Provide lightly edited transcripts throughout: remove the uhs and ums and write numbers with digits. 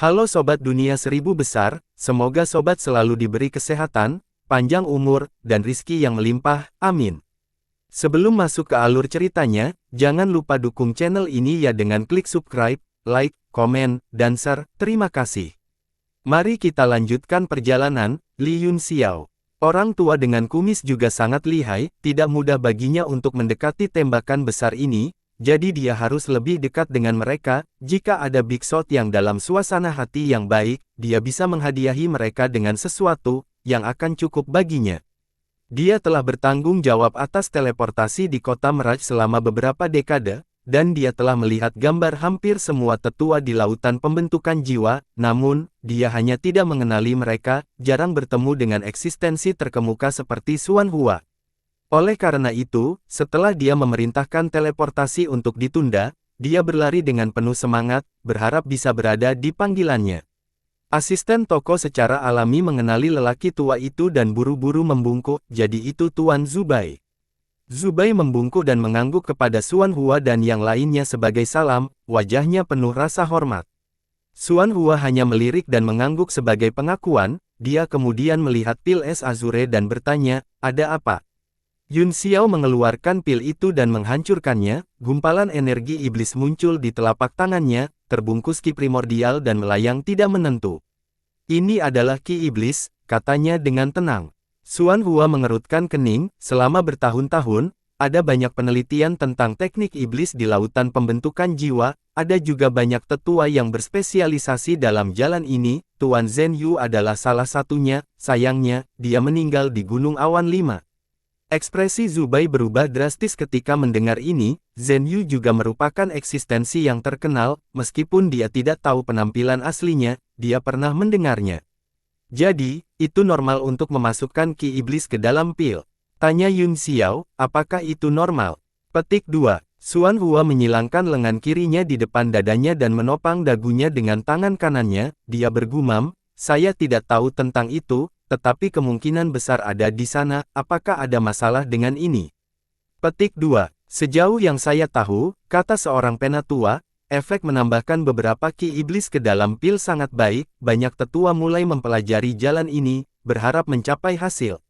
Halo Sobat Dunia Seribu Besar, semoga Sobat selalu diberi kesehatan, panjang umur, dan rizki yang melimpah, amin. Sebelum masuk ke alur ceritanya, jangan lupa dukung channel ini ya dengan klik subscribe, like, komen, dan share, terima kasih. Mari kita lanjutkan perjalanan. Li Yunxiao, orang tua dengan kumis juga sangat lihai, tidak mudah baginya untuk mendekati tembakan besar ini. Jadi dia harus lebih dekat dengan mereka. Jika ada big shot yang dalam suasana hati yang baik, dia bisa menghadiahi mereka dengan sesuatu yang akan cukup baginya. Dia telah bertanggung jawab atas teleportasi di kota Mirage selama beberapa dekade, dan dia telah melihat gambar hampir semua tetua di lautan pembentukan jiwa, namun, dia hanya tidak mengenali mereka, jarang bertemu dengan eksistensi terkemuka seperti Xuan Hua. Oleh karena itu, setelah dia memerintahkan teleportasi untuk ditunda, dia berlari dengan penuh semangat, berharap bisa berada di panggilannya. Asisten toko secara alami mengenali lelaki tua itu dan buru-buru membungkuk, jadi itu Tuan Zubai. Zubai membungkuk dan mengangguk kepada Xuan Hua dan yang lainnya sebagai salam, wajahnya penuh rasa hormat. Xuan Hua hanya melirik dan mengangguk sebagai pengakuan, dia kemudian melihat pil es azure dan bertanya, ada apa? Yunxiao mengeluarkan pil itu dan menghancurkannya, gumpalan energi iblis muncul di telapak tangannya, terbungkus ki primordial dan melayang tidak menentu. Ini adalah ki iblis, katanya dengan tenang. Xuan Hua mengerutkan kening, selama bertahun-tahun, ada banyak penelitian tentang teknik iblis di lautan pembentukan jiwa, ada juga banyak tetua yang berspesialisasi dalam jalan ini, Tuan Zhen Yu adalah salah satunya, sayangnya, dia meninggal di Gunung Awan 5. Ekspresi Zubai berubah drastis ketika mendengar ini. Zhen Yu juga merupakan eksistensi yang terkenal, meskipun dia tidak tahu penampilan aslinya, dia pernah mendengarnya. Jadi, itu normal untuk memasukkan ki iblis ke dalam pil? Tanya Yunxiao, apakah itu normal? Petik 2. Xuan Hua menyilangkan lengan kirinya di depan dadanya dan menopang dagunya dengan tangan kanannya, dia bergumam, saya tidak tahu tentang itu, tetapi kemungkinan besar ada di sana, apakah ada masalah dengan ini? Petik 2. Sejauh yang saya tahu, kata seorang penatua, efek menambahkan beberapa ki iblis ke dalam pil sangat baik, banyak tetua mulai mempelajari jalan ini, berharap mencapai hasil.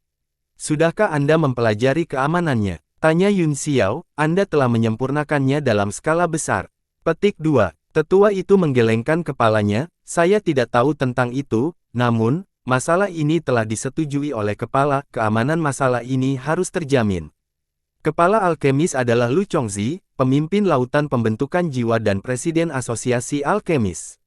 Sudahkah Anda mempelajari keamanannya? Tanya Yunxiao, Anda telah menyempurnakannya dalam skala besar. Petik 2. Tetua itu menggelengkan kepalanya, saya tidak tahu tentang itu, namun, masalah ini telah disetujui oleh kepala, keamanan masalah ini harus terjamin. Kepala alkemis adalah Lu Chongzi, pemimpin lautan pembentukan jiwa dan presiden asosiasi alkemis.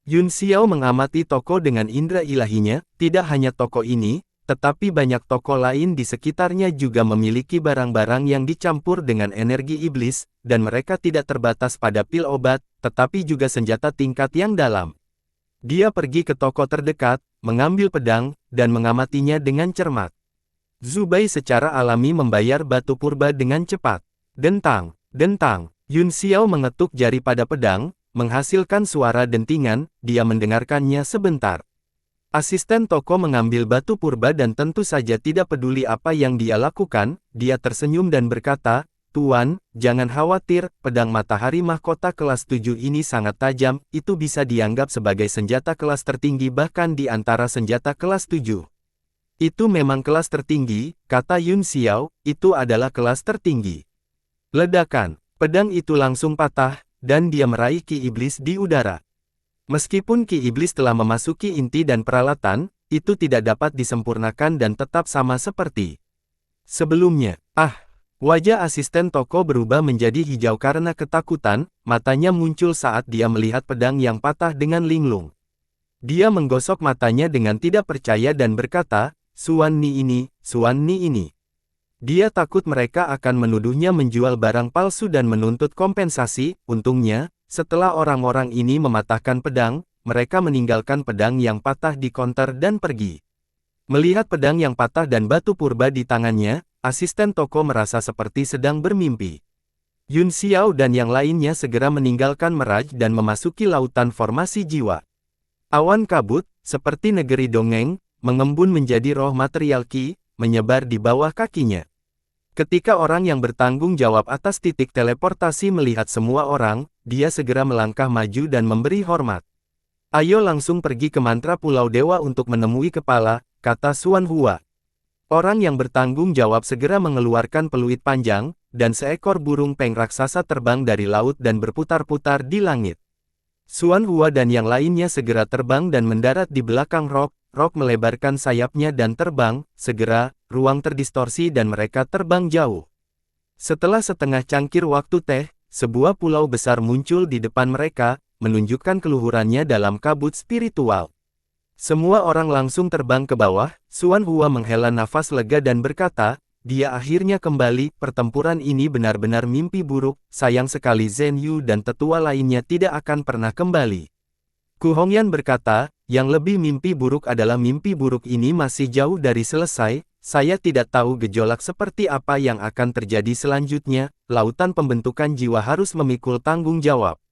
Yunxiao mengamati toko dengan indera ilahinya, tidak hanya toko ini, tetapi banyak toko lain di sekitarnya juga memiliki barang-barang yang dicampur dengan energi iblis, dan mereka tidak terbatas pada pil obat, tetapi juga senjata tingkat yang dalam. Dia pergi ke toko terdekat, mengambil pedang, dan mengamatinya dengan cermat. Zubai secara alami membayar batu purba dengan cepat. Dentang, dentang. Yunxiao mengetuk jari pada pedang, menghasilkan suara dentingan, dia mendengarkannya sebentar. Asisten toko mengambil batu purba dan tentu saja tidak peduli apa yang dia lakukan, dia tersenyum dan berkata, Tuan, jangan khawatir, pedang matahari mahkota kelas 7 ini sangat tajam, itu bisa dianggap sebagai senjata kelas tertinggi bahkan di antara senjata kelas 7. Itu memang kelas tertinggi, kata Yunxiao, itu adalah kelas tertinggi. Ledakan, pedang itu langsung patah, dan dia meraih ki iblis di udara. Meskipun ki iblis telah memasuki inti dan peralatan, itu tidak dapat disempurnakan dan tetap sama seperti sebelumnya. Wajah asisten toko berubah menjadi hijau karena ketakutan, matanya muncul saat dia melihat pedang yang patah dengan linglung. Dia menggosok matanya dengan tidak percaya dan berkata, Xuan Ni ini, Xuan Ni ini. Dia takut mereka akan menuduhnya menjual barang palsu dan menuntut kompensasi, untungnya, setelah orang-orang ini mematahkan pedang, mereka meninggalkan pedang yang patah di konter dan pergi. Melihat pedang yang patah dan batu purba di tangannya, asisten toko merasa seperti sedang bermimpi. Yunxiao dan yang lainnya segera meninggalkan Mirage dan memasuki lautan formasi jiwa. Awan kabut, seperti negeri dongeng, mengembun menjadi roh material ki, menyebar di bawah kakinya. Ketika orang yang bertanggung jawab atas titik teleportasi melihat semua orang, dia segera melangkah maju dan memberi hormat. Ayo langsung pergi ke mantra Pulau Dewa untuk menemui kepala, kata Xuan Hua. Orang yang bertanggung jawab segera mengeluarkan peluit panjang, dan seekor burung peng raksasa terbang dari laut dan berputar-putar di langit. Xuan Hua dan yang lainnya segera terbang dan mendarat di belakang Rock. Rock melebarkan sayapnya dan terbang, segera, ruang terdistorsi dan mereka terbang jauh. Setelah setengah cangkir waktu teh, sebuah pulau besar muncul di depan mereka, menunjukkan keluhurannya dalam kabut spiritual. Semua orang langsung terbang ke bawah. Xuan Hua menghela nafas lega dan berkata, dia akhirnya kembali. Pertempuran ini benar-benar mimpi buruk, sayang sekali Zhen Yu dan tetua lainnya tidak akan pernah kembali. Ku Hongyan berkata, yang lebih mimpi buruk adalah mimpi buruk ini masih jauh dari selesai, saya tidak tahu gejolak seperti apa yang akan terjadi selanjutnya, lautan pembentukan jiwa harus memikul tanggung jawab.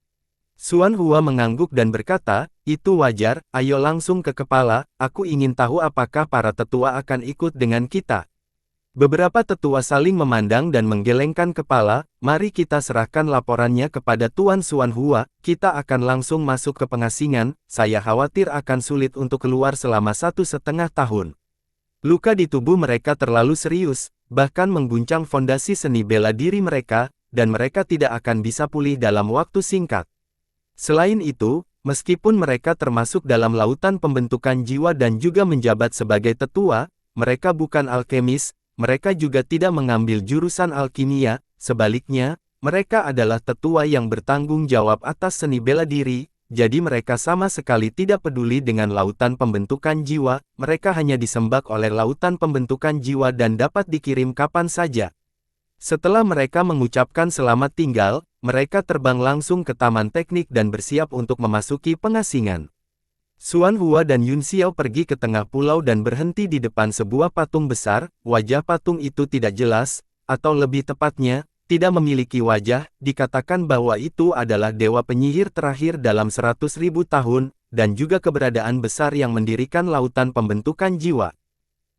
Xuan Hua mengangguk dan berkata, itu wajar, ayo langsung ke kepala, aku ingin tahu apakah para tetua akan ikut dengan kita. Beberapa tetua saling memandang dan menggelengkan kepala, mari kita serahkan laporannya kepada Tuan Xuan Hua, kita akan langsung masuk ke pengasingan, saya khawatir akan sulit untuk keluar selama 1,5 tahun. Luka di tubuh mereka terlalu serius, bahkan mengguncang fondasi seni bela diri mereka, dan mereka tidak akan bisa pulih dalam waktu singkat. Selain itu, meskipun mereka termasuk dalam lautan pembentukan jiwa dan juga menjabat sebagai tetua, mereka bukan alkemis, mereka juga tidak mengambil jurusan alkimia, sebaliknya, mereka adalah tetua yang bertanggung jawab atas seni bela diri, jadi mereka sama sekali tidak peduli dengan lautan pembentukan jiwa, mereka hanya disembah oleh lautan pembentukan jiwa dan dapat dikirim kapan saja. Setelah mereka mengucapkan selamat tinggal, mereka terbang langsung ke taman teknik dan bersiap untuk memasuki pengasingan. Xuan Hua dan Yun Xiao pergi ke tengah pulau dan berhenti di depan sebuah patung besar. Wajah patung itu tidak jelas, atau lebih tepatnya, tidak memiliki wajah. Dikatakan bahwa itu adalah dewa penyihir terakhir dalam 100.000 tahun, dan juga keberadaan besar yang mendirikan lautan pembentukan jiwa.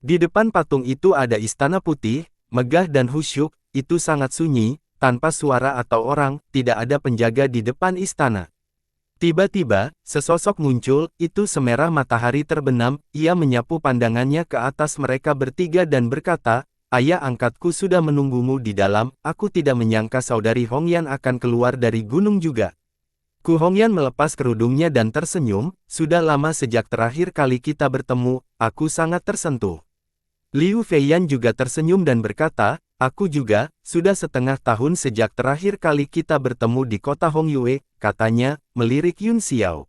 Di depan patung itu ada istana putih, megah dan khusyuk, itu sangat sunyi, tanpa suara atau orang, tidak ada penjaga di depan istana. Tiba-tiba, sesosok muncul, itu semerah matahari terbenam, ia menyapu pandangannya ke atas mereka bertiga dan berkata, ayah angkatku sudah menunggumu di dalam, aku tidak menyangka saudari Hongyan akan keluar dari gunung juga. Ku Hongyan melepas kerudungnya dan tersenyum, sudah lama sejak terakhir kali kita bertemu, aku sangat tersentuh. Liu Feiyan juga tersenyum dan berkata, aku juga, sudah setengah tahun sejak terakhir kali kita bertemu di kota Hongyue, katanya, melirik Yun Xiao.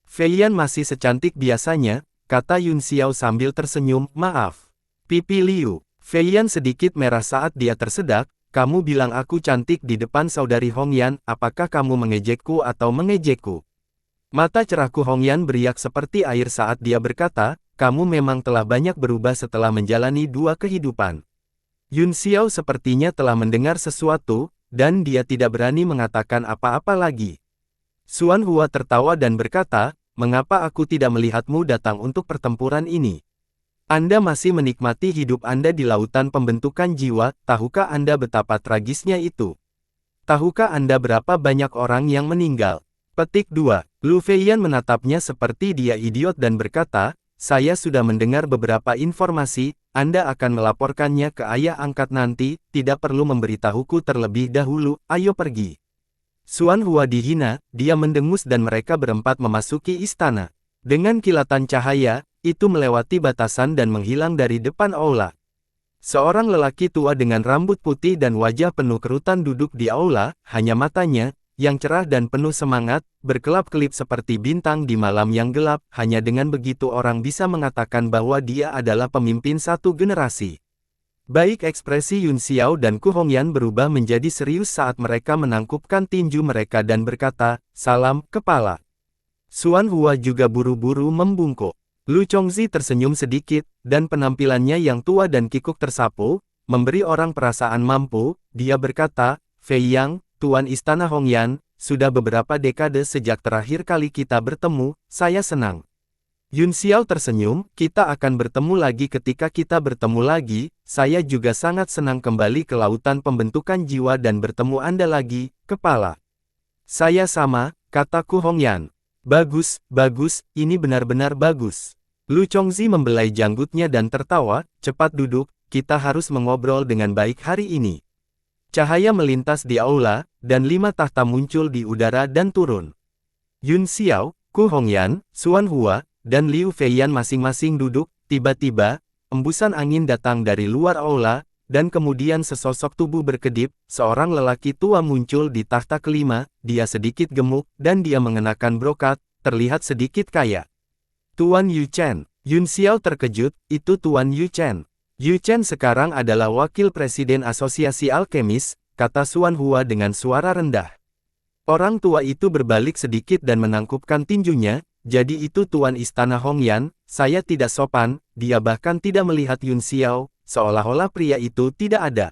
Feiyan masih secantik biasanya, kata Yun Xiao sambil tersenyum, maaf. Pipi Liu. Feiyan sedikit merah saat dia tersedak, kamu bilang aku cantik di depan saudari Hongyan, apakah kamu mengejekku atau mengejekku? Mata cerahku Hongyan beriak seperti air saat dia berkata, kamu memang telah banyak berubah setelah menjalani 2 kehidupan. Yun Xiao sepertinya telah mendengar sesuatu, dan dia tidak berani mengatakan apa-apa lagi. Xuan Hua tertawa dan berkata, mengapa aku tidak melihatmu datang untuk pertempuran ini? Anda masih menikmati hidup Anda di lautan pembentukan jiwa, tahukah Anda betapa tragisnya itu? Tahukah Anda berapa banyak orang yang meninggal? Petik 2. Lu Feiyan menatapnya seperti dia idiot dan berkata, saya sudah mendengar beberapa informasi, Anda akan melaporkannya ke ayah angkat nanti, tidak perlu memberitahuku terlebih dahulu, ayo pergi. Xuan Hua dihina, dia mendengus dan mereka berempat memasuki istana. Dengan kilatan cahaya, itu melewati batasan dan menghilang dari depan aula. Seorang lelaki tua dengan rambut putih dan wajah penuh kerutan duduk di aula, hanya matanya, yang cerah dan penuh semangat, berkelap-kelip seperti bintang di malam yang gelap, hanya dengan begitu orang bisa mengatakan bahwa dia adalah pemimpin satu generasi. Baik ekspresi Yun Xiao dan Ku Hongyan berubah menjadi serius saat mereka menangkupkan tinju mereka dan berkata, salam, kepala. Xuan Hua juga buru-buru membungkuk. Lu Chongzi tersenyum sedikit, dan penampilannya yang tua dan kikuk tersapu, memberi orang perasaan mampu, dia berkata, Fei Yang, Tuan Istana Hongyan, sudah beberapa dekade sejak terakhir kali kita bertemu, saya senang. Yun Xiao tersenyum, kita akan bertemu lagi ketika kita bertemu lagi, saya juga sangat senang kembali ke lautan pembentukan jiwa dan bertemu Anda lagi, kepala. Saya sama, kata Ku Hongyan. Bagus, bagus, ini benar-benar bagus. Lu Chongzi membelai janggutnya dan tertawa, cepat duduk, kita harus mengobrol dengan baik hari ini. Cahaya melintas di aula, dan 5 tahta muncul di udara dan turun. Yun Xiao, Ku Hongyan, Xuan Hua, dan Liu Feiyan masing-masing duduk, tiba-tiba, embusan angin datang dari luar aula, dan kemudian sesosok tubuh berkedip, seorang lelaki tua muncul di tahta kelima, dia sedikit gemuk, dan dia mengenakan brokat, terlihat sedikit kaya. Tuan Yu Chen. Yun Xiao terkejut, itu Tuan Yu Chen. Yu Chen sekarang adalah wakil presiden Asosiasi Alkemis, kata Xuan Hua dengan suara rendah. Orang tua itu berbalik sedikit dan menangkupkan tinjunya, jadi itu Tuan Istana Hongyan, saya tidak sopan, dia bahkan tidak melihat Yun Xiao, seolah-olah pria itu tidak ada.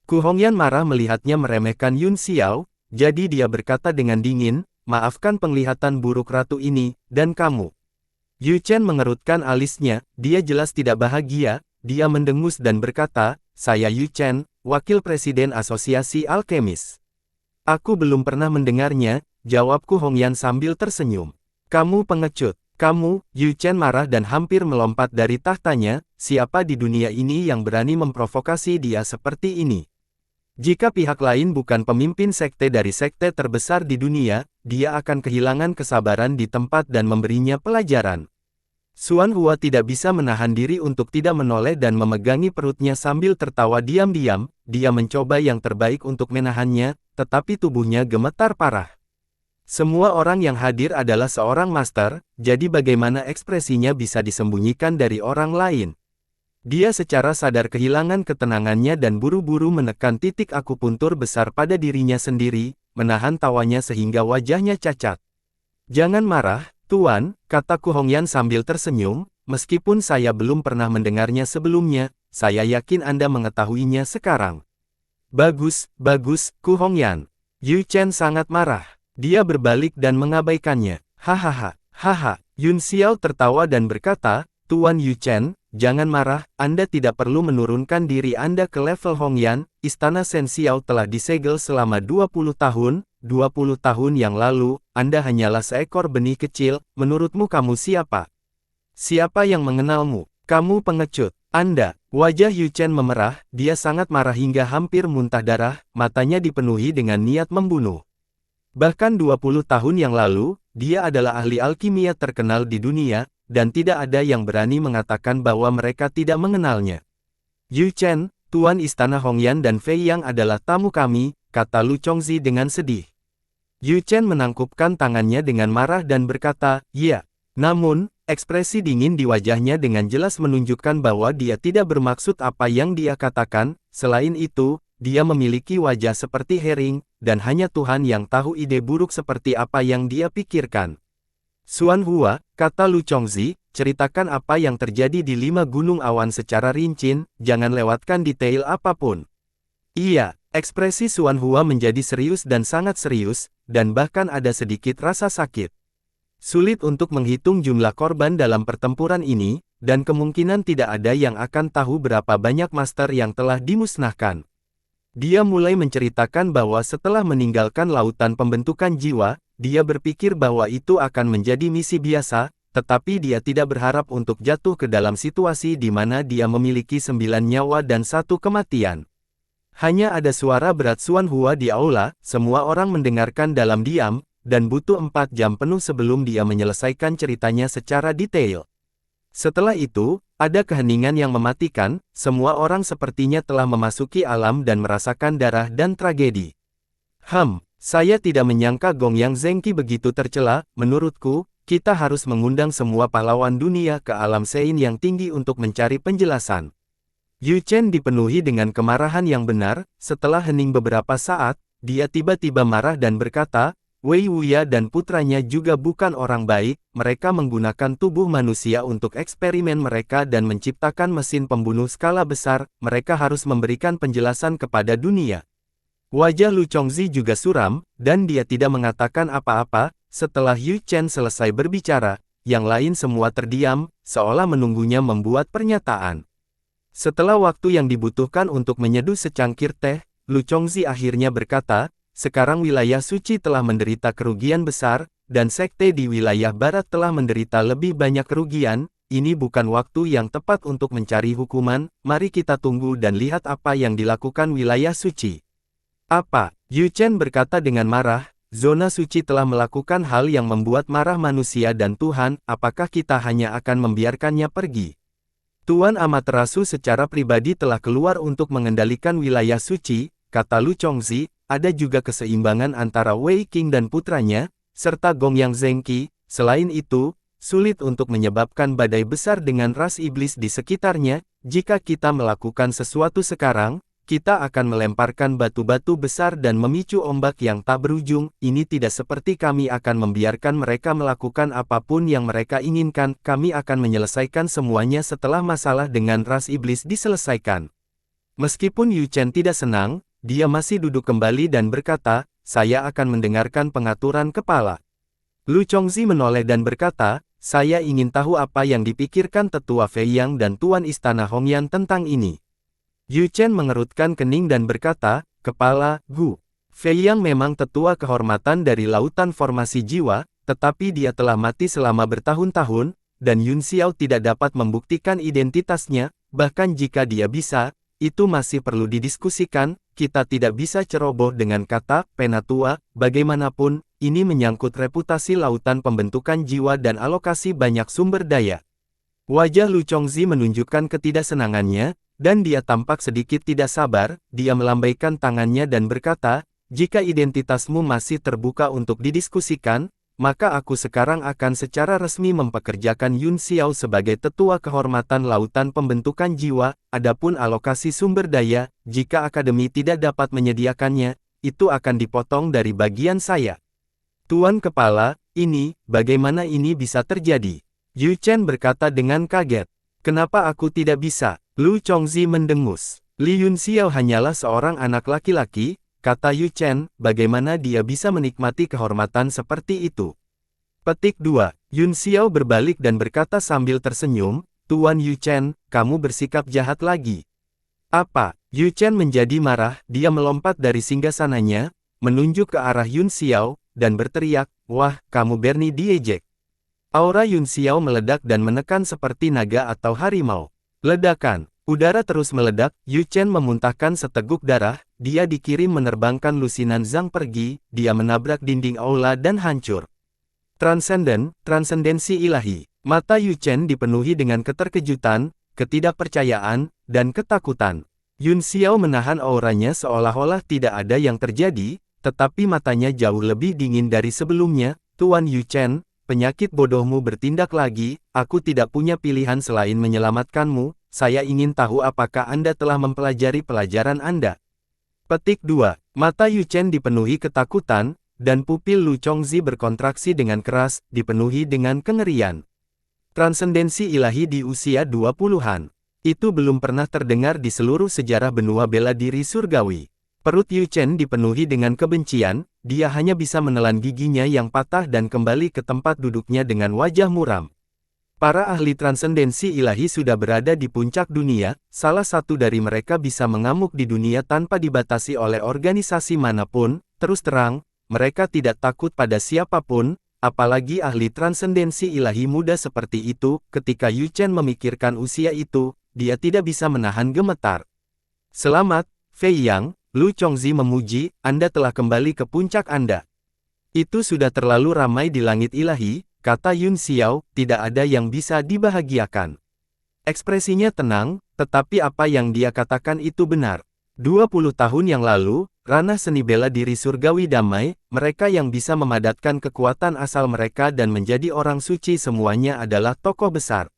Ku Hongyan marah melihatnya meremehkan Yun Xiao, jadi dia berkata dengan dingin, maafkan penglihatan buruk ratu ini, dan kamu. Yu Chen mengerutkan alisnya, dia jelas tidak bahagia, dia mendengus dan berkata, saya Yu Chen, wakil presiden Asosiasi Alkemis. Aku belum pernah mendengarnya, jawabku Hongyan sambil tersenyum. Kamu pengecut. Kamu, Yu Chen marah dan hampir melompat dari tahtanya, siapa di dunia ini yang berani memprovokasi dia seperti ini? Jika pihak lain bukan pemimpin sekte dari sekte terbesar di dunia, dia akan kehilangan kesabaran di tempat dan memberinya pelajaran. Xuan Hua tidak bisa menahan diri untuk tidak menoleh dan memegangi perutnya sambil tertawa diam-diam, dia mencoba yang terbaik untuk menahannya, tetapi tubuhnya gemetar parah. Semua orang yang hadir adalah seorang master, jadi bagaimana ekspresinya bisa disembunyikan dari orang lain? Dia secara sadar kehilangan ketenangannya dan buru-buru menekan titik akupuntur besar pada dirinya sendiri, menahan tawanya sehingga wajahnya cacat. Jangan marah, Tuan, kata Ku Hongyan sambil tersenyum, meskipun saya belum pernah mendengarnya sebelumnya, saya yakin Anda mengetahuinya sekarang. Bagus, bagus, Ku Hongyan. Yu Chen sangat marah. Dia berbalik dan mengabaikannya. Hahaha, haha. Yun Xiao tertawa dan berkata, Tuan Yu Chen, jangan marah, Anda tidak perlu menurunkan diri Anda ke level Hongyan, Istana Shen Xiao telah disegel selama 20 tahun, 20 tahun yang lalu, Anda hanyalah seekor benih kecil, menurutmu kamu siapa? Siapa yang mengenalmu? Kamu pengecut. Anda, wajah Yu Chen memerah, dia sangat marah hingga hampir muntah darah, matanya dipenuhi dengan niat membunuh. Bahkan 20 tahun yang lalu, dia adalah ahli alkimia terkenal di dunia, dan tidak ada yang berani mengatakan bahwa mereka tidak mengenalnya. Yu Chen, Tuan Istana Hongyan dan Fei Yang adalah tamu kami, kata Lu Chongzi dengan sedih. Yu Chen menangkupkan tangannya dengan marah dan berkata, ya. Namun, ekspresi dingin di wajahnya dengan jelas menunjukkan bahwa dia tidak bermaksud apa yang dia katakan, selain itu, dia memiliki wajah seperti herring, dan hanya Tuhan yang tahu ide buruk seperti apa yang dia pikirkan. Xuan Hua, kata Lu Chongzi, ceritakan apa yang terjadi di 5 gunung awan secara rinci, jangan lewatkan detail apapun. Iya, ekspresi Xuan Hua menjadi serius dan sangat serius, dan bahkan ada sedikit rasa sakit. Sulit untuk menghitung jumlah korban dalam pertempuran ini, dan kemungkinan tidak ada yang akan tahu berapa banyak master yang telah dimusnahkan. Dia mulai menceritakan bahwa setelah meninggalkan lautan pembentukan jiwa, dia berpikir bahwa itu akan menjadi misi biasa, tetapi dia tidak berharap untuk jatuh ke dalam situasi di mana dia memiliki 9 nyawa dan 1 kematian. Hanya ada suara berat Xuan Hua di aula, semua orang mendengarkan dalam diam, dan butuh 4 jam penuh sebelum dia menyelesaikan ceritanya secara detail. Setelah itu, ada keheningan yang mematikan, semua orang sepertinya telah memasuki alam dan merasakan darah dan tragedi. Saya tidak menyangka Gong Yang Zengqi begitu tercela, menurutku, kita harus mengundang semua pahlawan dunia ke alam Sein yang tinggi untuk mencari penjelasan. Yu Chen dipenuhi dengan kemarahan yang benar, setelah hening beberapa saat, dia tiba-tiba marah dan berkata, Wei Wuya dan putranya juga bukan orang baik, mereka menggunakan tubuh manusia untuk eksperimen mereka dan menciptakan mesin pembunuh skala besar, mereka harus memberikan penjelasan kepada dunia. Wajah Lu Chongzi juga suram, dan dia tidak mengatakan apa-apa, setelah Yu Chen selesai berbicara, yang lain semua terdiam, seolah menunggunya membuat pernyataan. Setelah waktu yang dibutuhkan untuk menyeduh secangkir teh, Lu Chongzi akhirnya berkata, sekarang wilayah suci telah menderita kerugian besar, dan sekte di wilayah barat telah menderita lebih banyak kerugian. Ini bukan waktu yang tepat untuk mencari hukuman, mari kita tunggu dan lihat apa yang dilakukan wilayah suci. Apa? Yu Chen berkata dengan marah, zona suci telah melakukan hal yang membuat marah manusia dan Tuhan, apakah kita hanya akan membiarkannya pergi? Tuan Amaterasu secara pribadi telah keluar untuk mengendalikan wilayah suci, kata Lu Chongzi, ada juga keseimbangan antara Wei Qing dan putranya, serta Gongyang Zhengqi. Selain itu, sulit untuk menyebabkan badai besar dengan ras iblis di sekitarnya. Jika kita melakukan sesuatu sekarang, kita akan melemparkan batu-batu besar dan memicu ombak yang tak berujung. Ini tidak seperti kami akan membiarkan mereka melakukan apapun yang mereka inginkan. Kami akan menyelesaikan semuanya setelah masalah dengan ras iblis diselesaikan. Meskipun Yu Chen tidak senang, dia masih duduk kembali dan berkata, saya akan mendengarkan pengaturan kepala. Lu Chongzi menoleh dan berkata, saya ingin tahu apa yang dipikirkan Tetua Fei Yang dan Tuan Istana Hongyan tentang ini. Yu Chen mengerutkan kening dan berkata, Kepala, Gu. Fei Yang memang tetua kehormatan dari Lautan Formasi Jiwa, tetapi dia telah mati selama bertahun-tahun, dan Yun Xiao tidak dapat membuktikan identitasnya, bahkan jika dia bisa, itu masih perlu didiskusikan. Kita tidak bisa ceroboh dengan kata, penatua, bagaimanapun, ini menyangkut reputasi lautan pembentukan jiwa dan alokasi banyak sumber daya. Wajah Lu Chongzi menunjukkan ketidaksenangannya, dan dia tampak sedikit tidak sabar. Dia melambaikan tangannya dan berkata, jika identitasmu masih terbuka untuk didiskusikan, maka aku sekarang akan secara resmi mempekerjakan Yun Xiao sebagai tetua kehormatan lautan pembentukan jiwa. Adapun alokasi sumber daya, jika akademi tidak dapat menyediakannya, itu akan dipotong dari bagian saya. Tuan Kepala, bagaimana ini bisa terjadi? Yu Chen berkata dengan kaget. Kenapa aku tidak bisa? Lu Chongzi mendengus. Li Yun Xiao hanyalah seorang anak laki-laki, kata Yu Chen, bagaimana dia bisa menikmati kehormatan seperti itu? Petik 2. Yun Xiao berbalik dan berkata sambil tersenyum, Tuan Yu Chen, kamu bersikap jahat lagi. Apa? Yu Chen menjadi marah, dia melompat dari singgasananya, menunjuk ke arah Yun Xiao, dan berteriak, wah, kamu berani diejek. Aura Yun Xiao meledak dan menekan seperti naga atau harimau. Ledakan. Udara terus meledak, Yu Chen memuntahkan seteguk darah, dia dikirim menerbangkan lusinan Zhang pergi, dia menabrak dinding aula dan hancur. Transendensi ilahi. Mata Yu Chen dipenuhi dengan keterkejutan, ketidakpercayaan, dan ketakutan. Yun Xiao menahan auranya seolah-olah tidak ada yang terjadi, tetapi matanya jauh lebih dingin dari sebelumnya. Tuan Yu Chen, penyakit bodohmu bertindak lagi, aku tidak punya pilihan selain menyelamatkanmu. Saya ingin tahu apakah Anda telah mempelajari pelajaran Anda. Petik 2. Mata Yu Chen dipenuhi ketakutan, dan pupil Lu Chongzi berkontraksi dengan keras, dipenuhi dengan kengerian. Transendensi ilahi di usia 20-an. Itu belum pernah terdengar di seluruh sejarah benua bela diri surgawi. Perut Yu Chen dipenuhi dengan kebencian, dia hanya bisa menelan giginya yang patah dan kembali ke tempat duduknya dengan wajah muram. Para ahli transendensi ilahi sudah berada di puncak dunia, salah satu dari mereka bisa mengamuk di dunia tanpa dibatasi oleh organisasi manapun. Terus terang, mereka tidak takut pada siapapun, apalagi ahli transendensi ilahi muda seperti itu. Ketika Yu Chen memikirkan usia itu, dia tidak bisa menahan gemetar. Selamat, Fei Yang, Lu Chongzi memuji, Anda telah kembali ke puncak Anda. Itu sudah terlalu ramai di langit ilahi, kata Yun Xiao, tidak ada yang bisa dibahagiakan. Ekspresinya tenang, tetapi apa yang dia katakan itu benar. 20 tahun yang lalu, ranah seni bela diri surgawi damai, mereka yang bisa memadatkan kekuatan asal mereka dan menjadi orang suci semuanya adalah tokoh besar.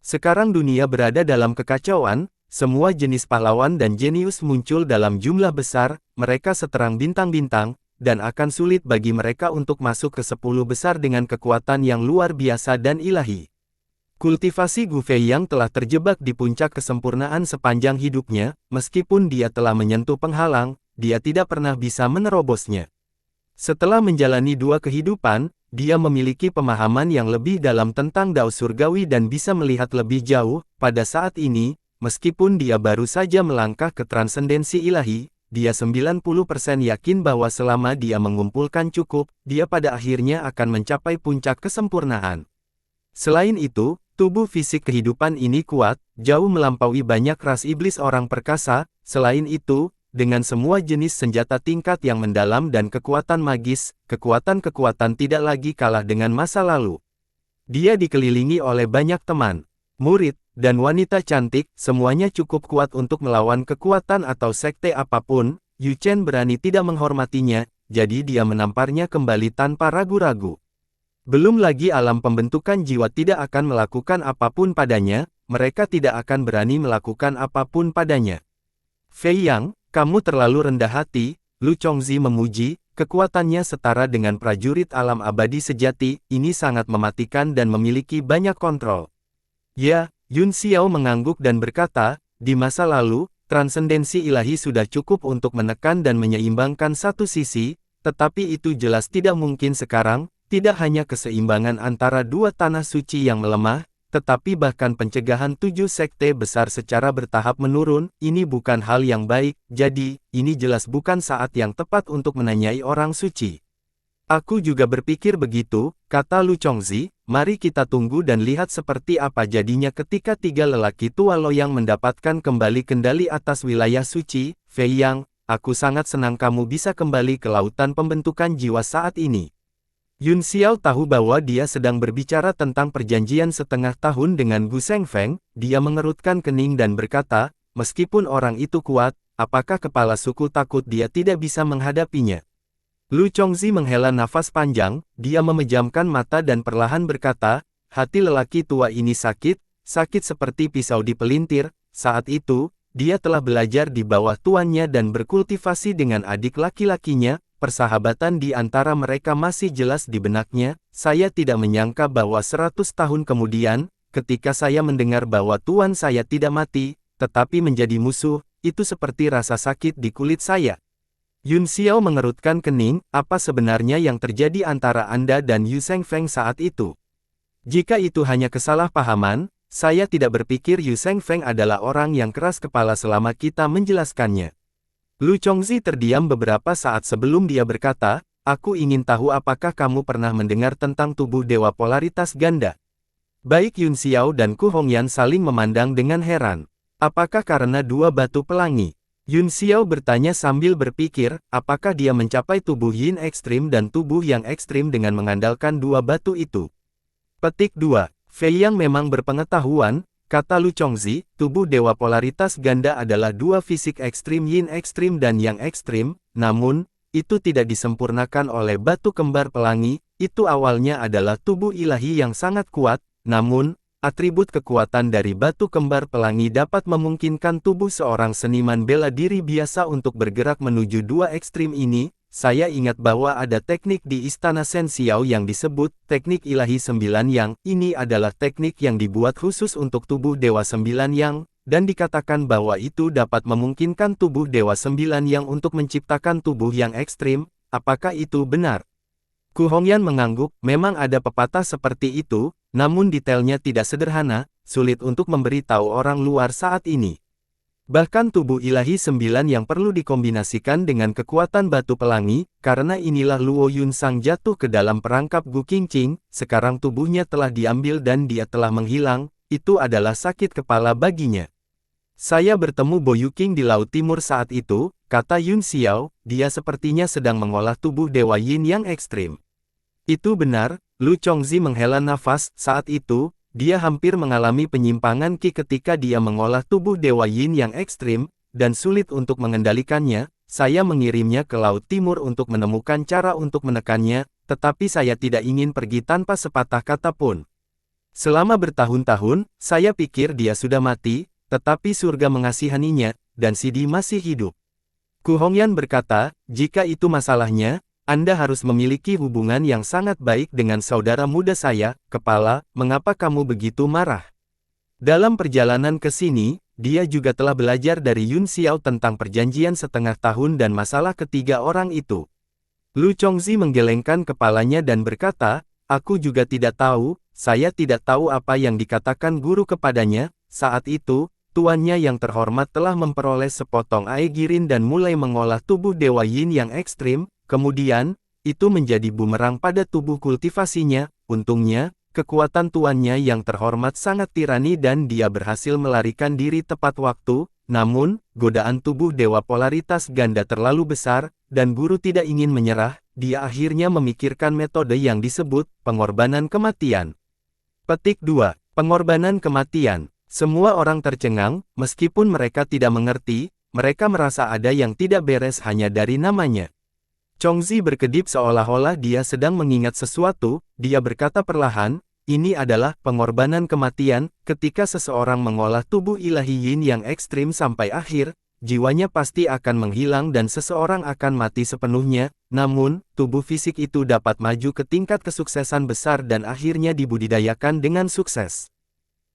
Sekarang dunia berada dalam kekacauan, semua jenis pahlawan dan jenius muncul dalam jumlah besar, mereka seterang bintang-bintang, dan akan sulit bagi mereka untuk masuk ke 10 besar dengan kekuatan yang luar biasa dan ilahi. Kultivasi Gu Fei Yang telah terjebak di puncak kesempurnaan sepanjang hidupnya, meskipun dia telah menyentuh penghalang, dia tidak pernah bisa menerobosnya. Setelah menjalani 2 kehidupan, dia memiliki pemahaman yang lebih dalam tentang Dao Surgawi dan bisa melihat lebih jauh. Pada saat ini, meskipun dia baru saja melangkah ke transendensi ilahi, dia 90% yakin bahwa selama dia mengumpulkan cukup, dia pada akhirnya akan mencapai puncak kesempurnaan. Selain itu, tubuh fisik kehidupan ini kuat, jauh melampaui banyak ras iblis orang perkasa. Selain itu, dengan semua jenis senjata tingkat yang mendalam dan kekuatan magis, kekuatan-kekuatan tidak lagi kalah dengan masa lalu. Dia dikelilingi oleh banyak teman, murid, dan wanita cantik, semuanya cukup kuat untuk melawan kekuatan atau sekte apapun. Yu Chen berani tidak menghormatinya, jadi dia menamparnya kembali tanpa ragu-ragu. Belum lagi alam pembentukan jiwa tidak akan melakukan apapun padanya, mereka tidak akan berani melakukan apapun padanya. Fei Yang, kamu terlalu rendah hati, Lu Chongzi memuji, kekuatannya setara dengan prajurit alam abadi sejati, ini sangat mematikan dan memiliki banyak kontrol. Ya, Yun Xiao mengangguk dan berkata, di masa lalu, transendensi ilahi sudah cukup untuk menekan dan menyeimbangkan satu sisi, tetapi itu jelas tidak mungkin sekarang, tidak hanya keseimbangan antara dua tanah suci yang melemah, tetapi bahkan pencegahan 7 sekte besar secara bertahap menurun, ini bukan hal yang baik, jadi, ini jelas bukan saat yang tepat untuk menanyai orang suci. Aku juga berpikir begitu, kata Lu Chongzi, mari kita tunggu dan lihat seperti apa jadinya ketika 3 lelaki tua Loyang mendapatkan kembali kendali atas wilayah suci. Fei Yang, aku sangat senang kamu bisa kembali ke lautan pembentukan jiwa saat ini. Yun Xiao tahu bahwa dia sedang berbicara tentang perjanjian setengah tahun dengan Gu Shengfeng, dia mengerutkan kening dan berkata, meskipun orang itu kuat, apakah kepala suku takut dia tidak bisa menghadapinya? Lu Chongzi menghela nafas panjang, dia memejamkan mata dan perlahan berkata, hati lelaki tua ini sakit, sakit seperti pisau dipelintir. Saat itu, dia telah belajar di bawah tuannya dan berkultivasi dengan adik laki-lakinya, persahabatan di antara mereka masih jelas di benaknya. Saya tidak menyangka bahwa 100 tahun kemudian, ketika saya mendengar bahwa tuan saya tidak mati, tetapi menjadi musuh, itu seperti rasa sakit di kulit saya. Yun Xiao mengerutkan kening, apa sebenarnya yang terjadi antara Anda dan Yu Shengfeng saat itu? Jika itu hanya kesalahpahaman, saya tidak berpikir Yu Shengfeng adalah orang yang keras kepala selama kita menjelaskannya. Lu Chongzi terdiam beberapa saat sebelum dia berkata, aku ingin tahu apakah kamu pernah mendengar tentang tubuh dewa polaritas ganda? Baik Yun Xiao dan Ku Hongyan saling memandang dengan heran. Apakah karena 2 batu pelangi? Yun Xiao bertanya sambil berpikir, apakah dia mencapai tubuh yin ekstrim dan tubuh yang ekstrim dengan mengandalkan 2 batu itu? Petik 2. Fei Yang memang berpengetahuan, kata Lu Chongzi, tubuh dewa polaritas ganda adalah 2 fisik ekstrim yin ekstrim dan yang ekstrim, namun, itu tidak disempurnakan oleh batu kembar pelangi, itu awalnya adalah tubuh ilahi yang sangat kuat, namun, atribut kekuatan dari batu kembar pelangi dapat memungkinkan tubuh seorang seniman bela diri biasa untuk bergerak menuju 2 ekstrim ini. Saya ingat bahwa ada teknik di Istana Shen Xiao yang disebut teknik ilahi 9 yang, ini adalah teknik yang dibuat khusus untuk tubuh dewa 9 yang, dan dikatakan bahwa itu dapat memungkinkan tubuh dewa 9 yang untuk menciptakan tubuh yang ekstrim. Apakah itu benar? Ku Hongyan mengangguk, memang ada pepatah seperti itu, namun detailnya tidak sederhana, sulit untuk memberitahu orang luar saat ini. Bahkan tubuh ilahi 9 yang perlu dikombinasikan dengan kekuatan batu pelangi, karena inilah Luo Yun Sang jatuh ke dalam perangkap Gu Qingqing, sekarang tubuhnya telah diambil dan dia telah menghilang, itu adalah sakit kepala baginya. Saya bertemu Bo Yuqing di Laut Timur saat itu, kata Yun Xiao, dia sepertinya sedang mengolah tubuh dewa yin yang ekstrim. Itu benar, Lu Chongzi menghela nafas, saat itu, dia hampir mengalami penyimpangan Qi ketika dia mengolah tubuh dewa yin yang ekstrim, dan sulit untuk mengendalikannya. Saya mengirimnya ke Laut Timur untuk menemukan cara untuk menekannya, tetapi saya tidak ingin pergi tanpa sepatah kata pun. Selama bertahun-tahun, saya pikir dia sudah mati, tetapi surga mengasihaninya, dan Sidi masih hidup. Ku Hongyan berkata, jika itu masalahnya, Anda harus memiliki hubungan yang sangat baik dengan saudara muda saya, Kepala, mengapa kamu begitu marah? Dalam perjalanan ke sini, dia juga telah belajar dari Yun Xiao tentang perjanjian setengah tahun dan masalah ketiga orang itu. Lu Chongzi menggelengkan kepalanya dan berkata, aku juga tidak tahu, saya tidak tahu apa yang dikatakan guru kepadanya. Saat itu, tuannya yang terhormat telah memperoleh sepotong Aegirin dan mulai mengolah tubuh Dewa Yin yang ekstrim, kemudian, itu menjadi bumerang pada tubuh kultivasinya. Untungnya, kekuatan tuannya yang terhormat sangat tirani dan dia berhasil melarikan diri tepat waktu, namun, godaan tubuh Dewa Polaritas Ganda terlalu besar, dan guru tidak ingin menyerah, dia akhirnya memikirkan metode yang disebut, pengorbanan kematian. Petik 2. Pengorbanan kematian. Semua orang tercengang, meskipun mereka tidak mengerti, mereka merasa ada yang tidak beres hanya dari namanya. Chongzi berkedip seolah-olah dia sedang mengingat sesuatu, dia berkata perlahan, ini adalah pengorbanan kematian, ketika seseorang mengolah tubuh ilahi Yin yang ekstrim sampai akhir, jiwanya pasti akan menghilang dan seseorang akan mati sepenuhnya, namun, tubuh fisik itu dapat maju ke tingkat kesuksesan besar dan akhirnya dibudidayakan dengan sukses.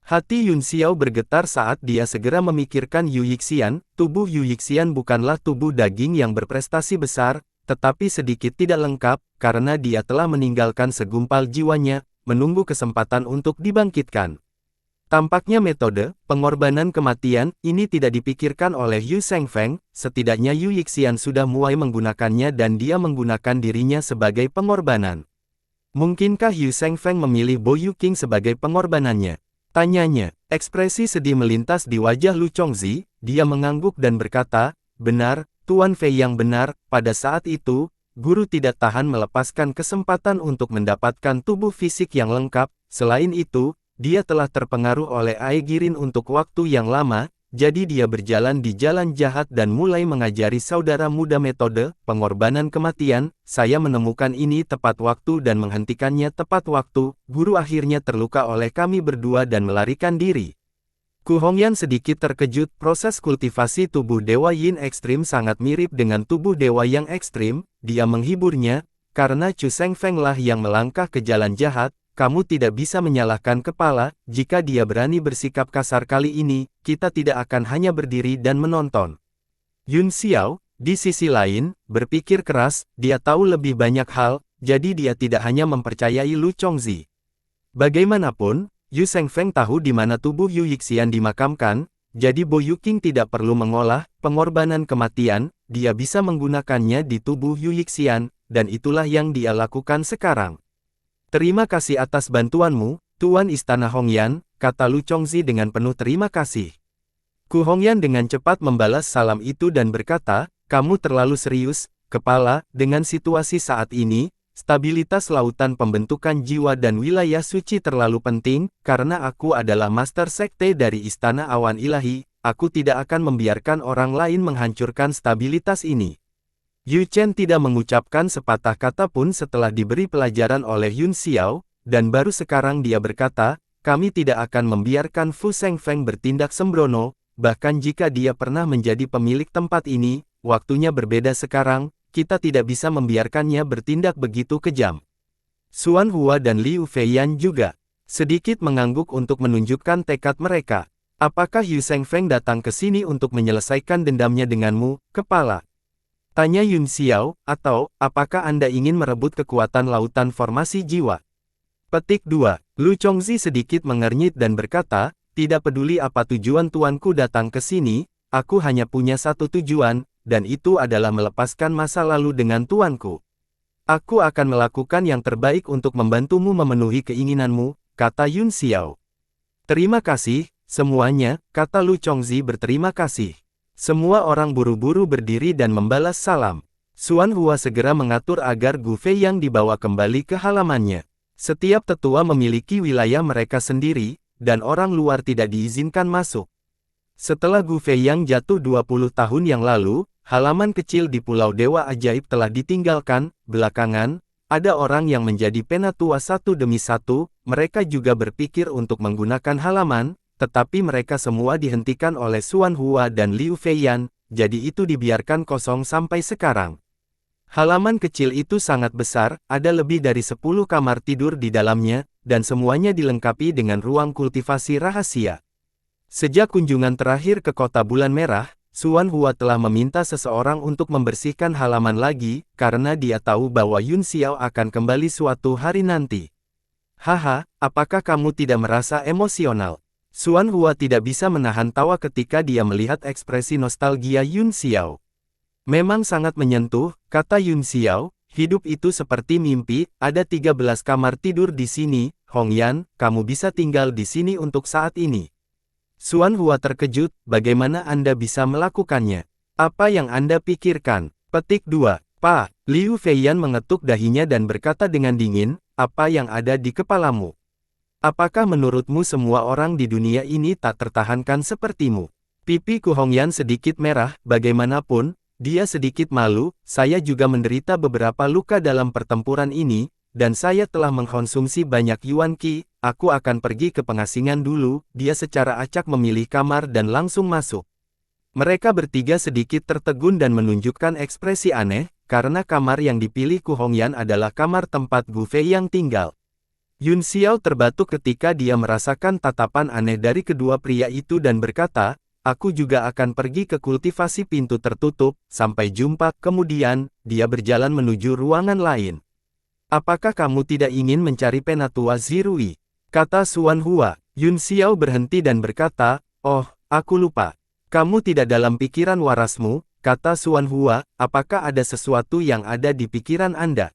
Hati Yun Xiao bergetar saat dia segera memikirkan Yu Yixian, tubuh Yu Yixian bukanlah tubuh daging yang berprestasi besar, tetapi sedikit tidak lengkap, karena dia telah meninggalkan segumpal jiwanya, menunggu kesempatan untuk dibangkitkan. Tampaknya metode, pengorbanan kematian, ini tidak dipikirkan oleh Yu Shengfeng, setidaknya Yu Yixian sudah mulai menggunakannya dan dia menggunakan dirinya sebagai pengorbanan. Mungkinkah Yu Shengfeng memilih Bo Yuqing sebagai pengorbanannya? Tanyanya. Ekspresi sedih melintas di wajah Lu Chongzi, dia mengangguk dan berkata, benar, Tuan Fei yang benar, pada saat itu, guru tidak tahan melepaskan kesempatan untuk mendapatkan tubuh fisik yang lengkap, selain itu, dia telah terpengaruh oleh Aegirin untuk waktu yang lama, jadi dia berjalan di jalan jahat dan mulai mengajari saudara muda metode, pengorbanan kematian, saya menemukan ini tepat waktu dan menghentikannya tepat waktu, guru akhirnya terluka oleh kami berdua dan melarikan diri. Ku Hongyan sedikit terkejut, proses kultivasi tubuh Dewa Yin ekstrim sangat mirip dengan tubuh Dewa yang ekstrim, dia menghiburnya, karena Chu Shengfeng lah yang melangkah ke jalan jahat, kamu tidak bisa menyalahkan kepala, jika dia berani bersikap kasar kali ini, kita tidak akan hanya berdiri dan menonton. Yun Xiao, di sisi lain, berpikir keras, dia tahu lebih banyak hal, jadi dia tidak hanya mempercayai Lu Chongzi. Bagaimanapun, Yu Shengfeng tahu di mana tubuh Yu Yixian dimakamkan, jadi Bo Yuqing tidak perlu mengolah pengorbanan kematian, dia bisa menggunakannya di tubuh Yu Yixian, dan itulah yang dia lakukan sekarang. Terima kasih atas bantuanmu, Tuan Istana Hongyan, kata Lu Chongzi dengan penuh terima kasih. Ku Hongyan dengan cepat membalas salam itu dan berkata, kamu terlalu serius, kepala, dengan situasi saat ini, stabilitas lautan pembentukan jiwa dan wilayah suci terlalu penting, karena aku adalah Master Sekte dari Istana Awan Ilahi, aku tidak akan membiarkan orang lain menghancurkan stabilitas ini. Yu Chen tidak mengucapkan sepatah kata pun setelah diberi pelajaran oleh Yun Xiao, dan baru sekarang dia berkata, kami tidak akan membiarkan Fu Shengfeng bertindak sembrono, bahkan jika dia pernah menjadi pemilik tempat ini, waktunya berbeda sekarang, kita tidak bisa membiarkannya bertindak begitu kejam. Xuan Hua dan Liu Feiyan juga sedikit mengangguk untuk menunjukkan tekad mereka. Apakah Yu Shengfeng datang ke sini untuk menyelesaikan dendamnya denganmu, kepala? Tanya Yun Xiao, atau, apakah Anda ingin merebut kekuatan lautan formasi jiwa? Petik 2. Lu Chongzi sedikit mengernyit dan berkata, tidak peduli apa tujuan tuanku datang ke sini, aku hanya punya satu tujuan, dan itu adalah melepaskan masa lalu dengan tuanku. Aku akan melakukan yang terbaik untuk membantumu memenuhi keinginanmu, kata Yun Xiao. Terima kasih, semuanya, kata Lu Chongzi berterima kasih. Semua orang buru-buru berdiri dan membalas salam. Xuan Hua segera mengatur agar Gu Fei yang dibawa kembali ke halamannya. Setiap tetua memiliki wilayah mereka sendiri, dan orang luar tidak diizinkan masuk. Setelah Gu Fei yang jatuh 20 tahun yang lalu, halaman kecil di Pulau Dewa Ajaib telah ditinggalkan. Belakangan, ada orang yang menjadi penatua satu demi satu, mereka juga berpikir untuk menggunakan halaman, tetapi mereka semua dihentikan oleh Xuan Hua dan Liu Feiyan, jadi itu dibiarkan kosong sampai sekarang. Halaman kecil itu sangat besar, ada lebih dari 10 kamar tidur di dalamnya, dan semuanya dilengkapi dengan ruang kultivasi rahasia. Sejak kunjungan terakhir ke kota Bulan Merah, Xuan Hua telah meminta seseorang untuk membersihkan halaman lagi, karena dia tahu bahwa Yun Xiao akan kembali suatu hari nanti. Haha, apakah kamu tidak merasa emosional? Xuan Hua tidak bisa menahan tawa ketika dia melihat ekspresi nostalgia Yun Xiao. Memang sangat menyentuh, kata Yun Xiao, hidup itu seperti mimpi, ada 13 kamar tidur di sini, Hongyan, kamu bisa tinggal di sini untuk saat ini. Xuan Hua terkejut, bagaimana Anda bisa melakukannya? Apa yang Anda pikirkan? Petik 2. Pak, Liu Feiyan mengetuk dahinya dan berkata dengan dingin, apa yang ada di kepalamu? Apakah menurutmu semua orang di dunia ini tak tertahankan sepertimu? Pipi Ku Hongyan sedikit merah, bagaimanapun, dia sedikit malu, saya juga menderita beberapa luka dalam pertempuran ini, dan saya telah mengkonsumsi banyak Yuan Qi, aku akan pergi ke pengasingan dulu, dia secara acak memilih kamar dan langsung masuk. Mereka bertiga sedikit tertegun dan menunjukkan ekspresi aneh, karena kamar yang dipilih Ku Hongyan adalah kamar tempat Gu Fei yang tinggal. Yun Xiao terbatuk ketika dia merasakan tatapan aneh dari kedua pria itu dan berkata, aku juga akan pergi ke kultivasi pintu tertutup, sampai jumpa. Kemudian, dia berjalan menuju ruangan lain. Apakah kamu tidak ingin mencari penatua Zirui? Kata Xuan Hua. Yun Xiao berhenti dan berkata, oh, aku lupa. Kamu tidak dalam pikiran warasmu, kata Xuan Hua, apakah ada sesuatu yang ada di pikiran Anda?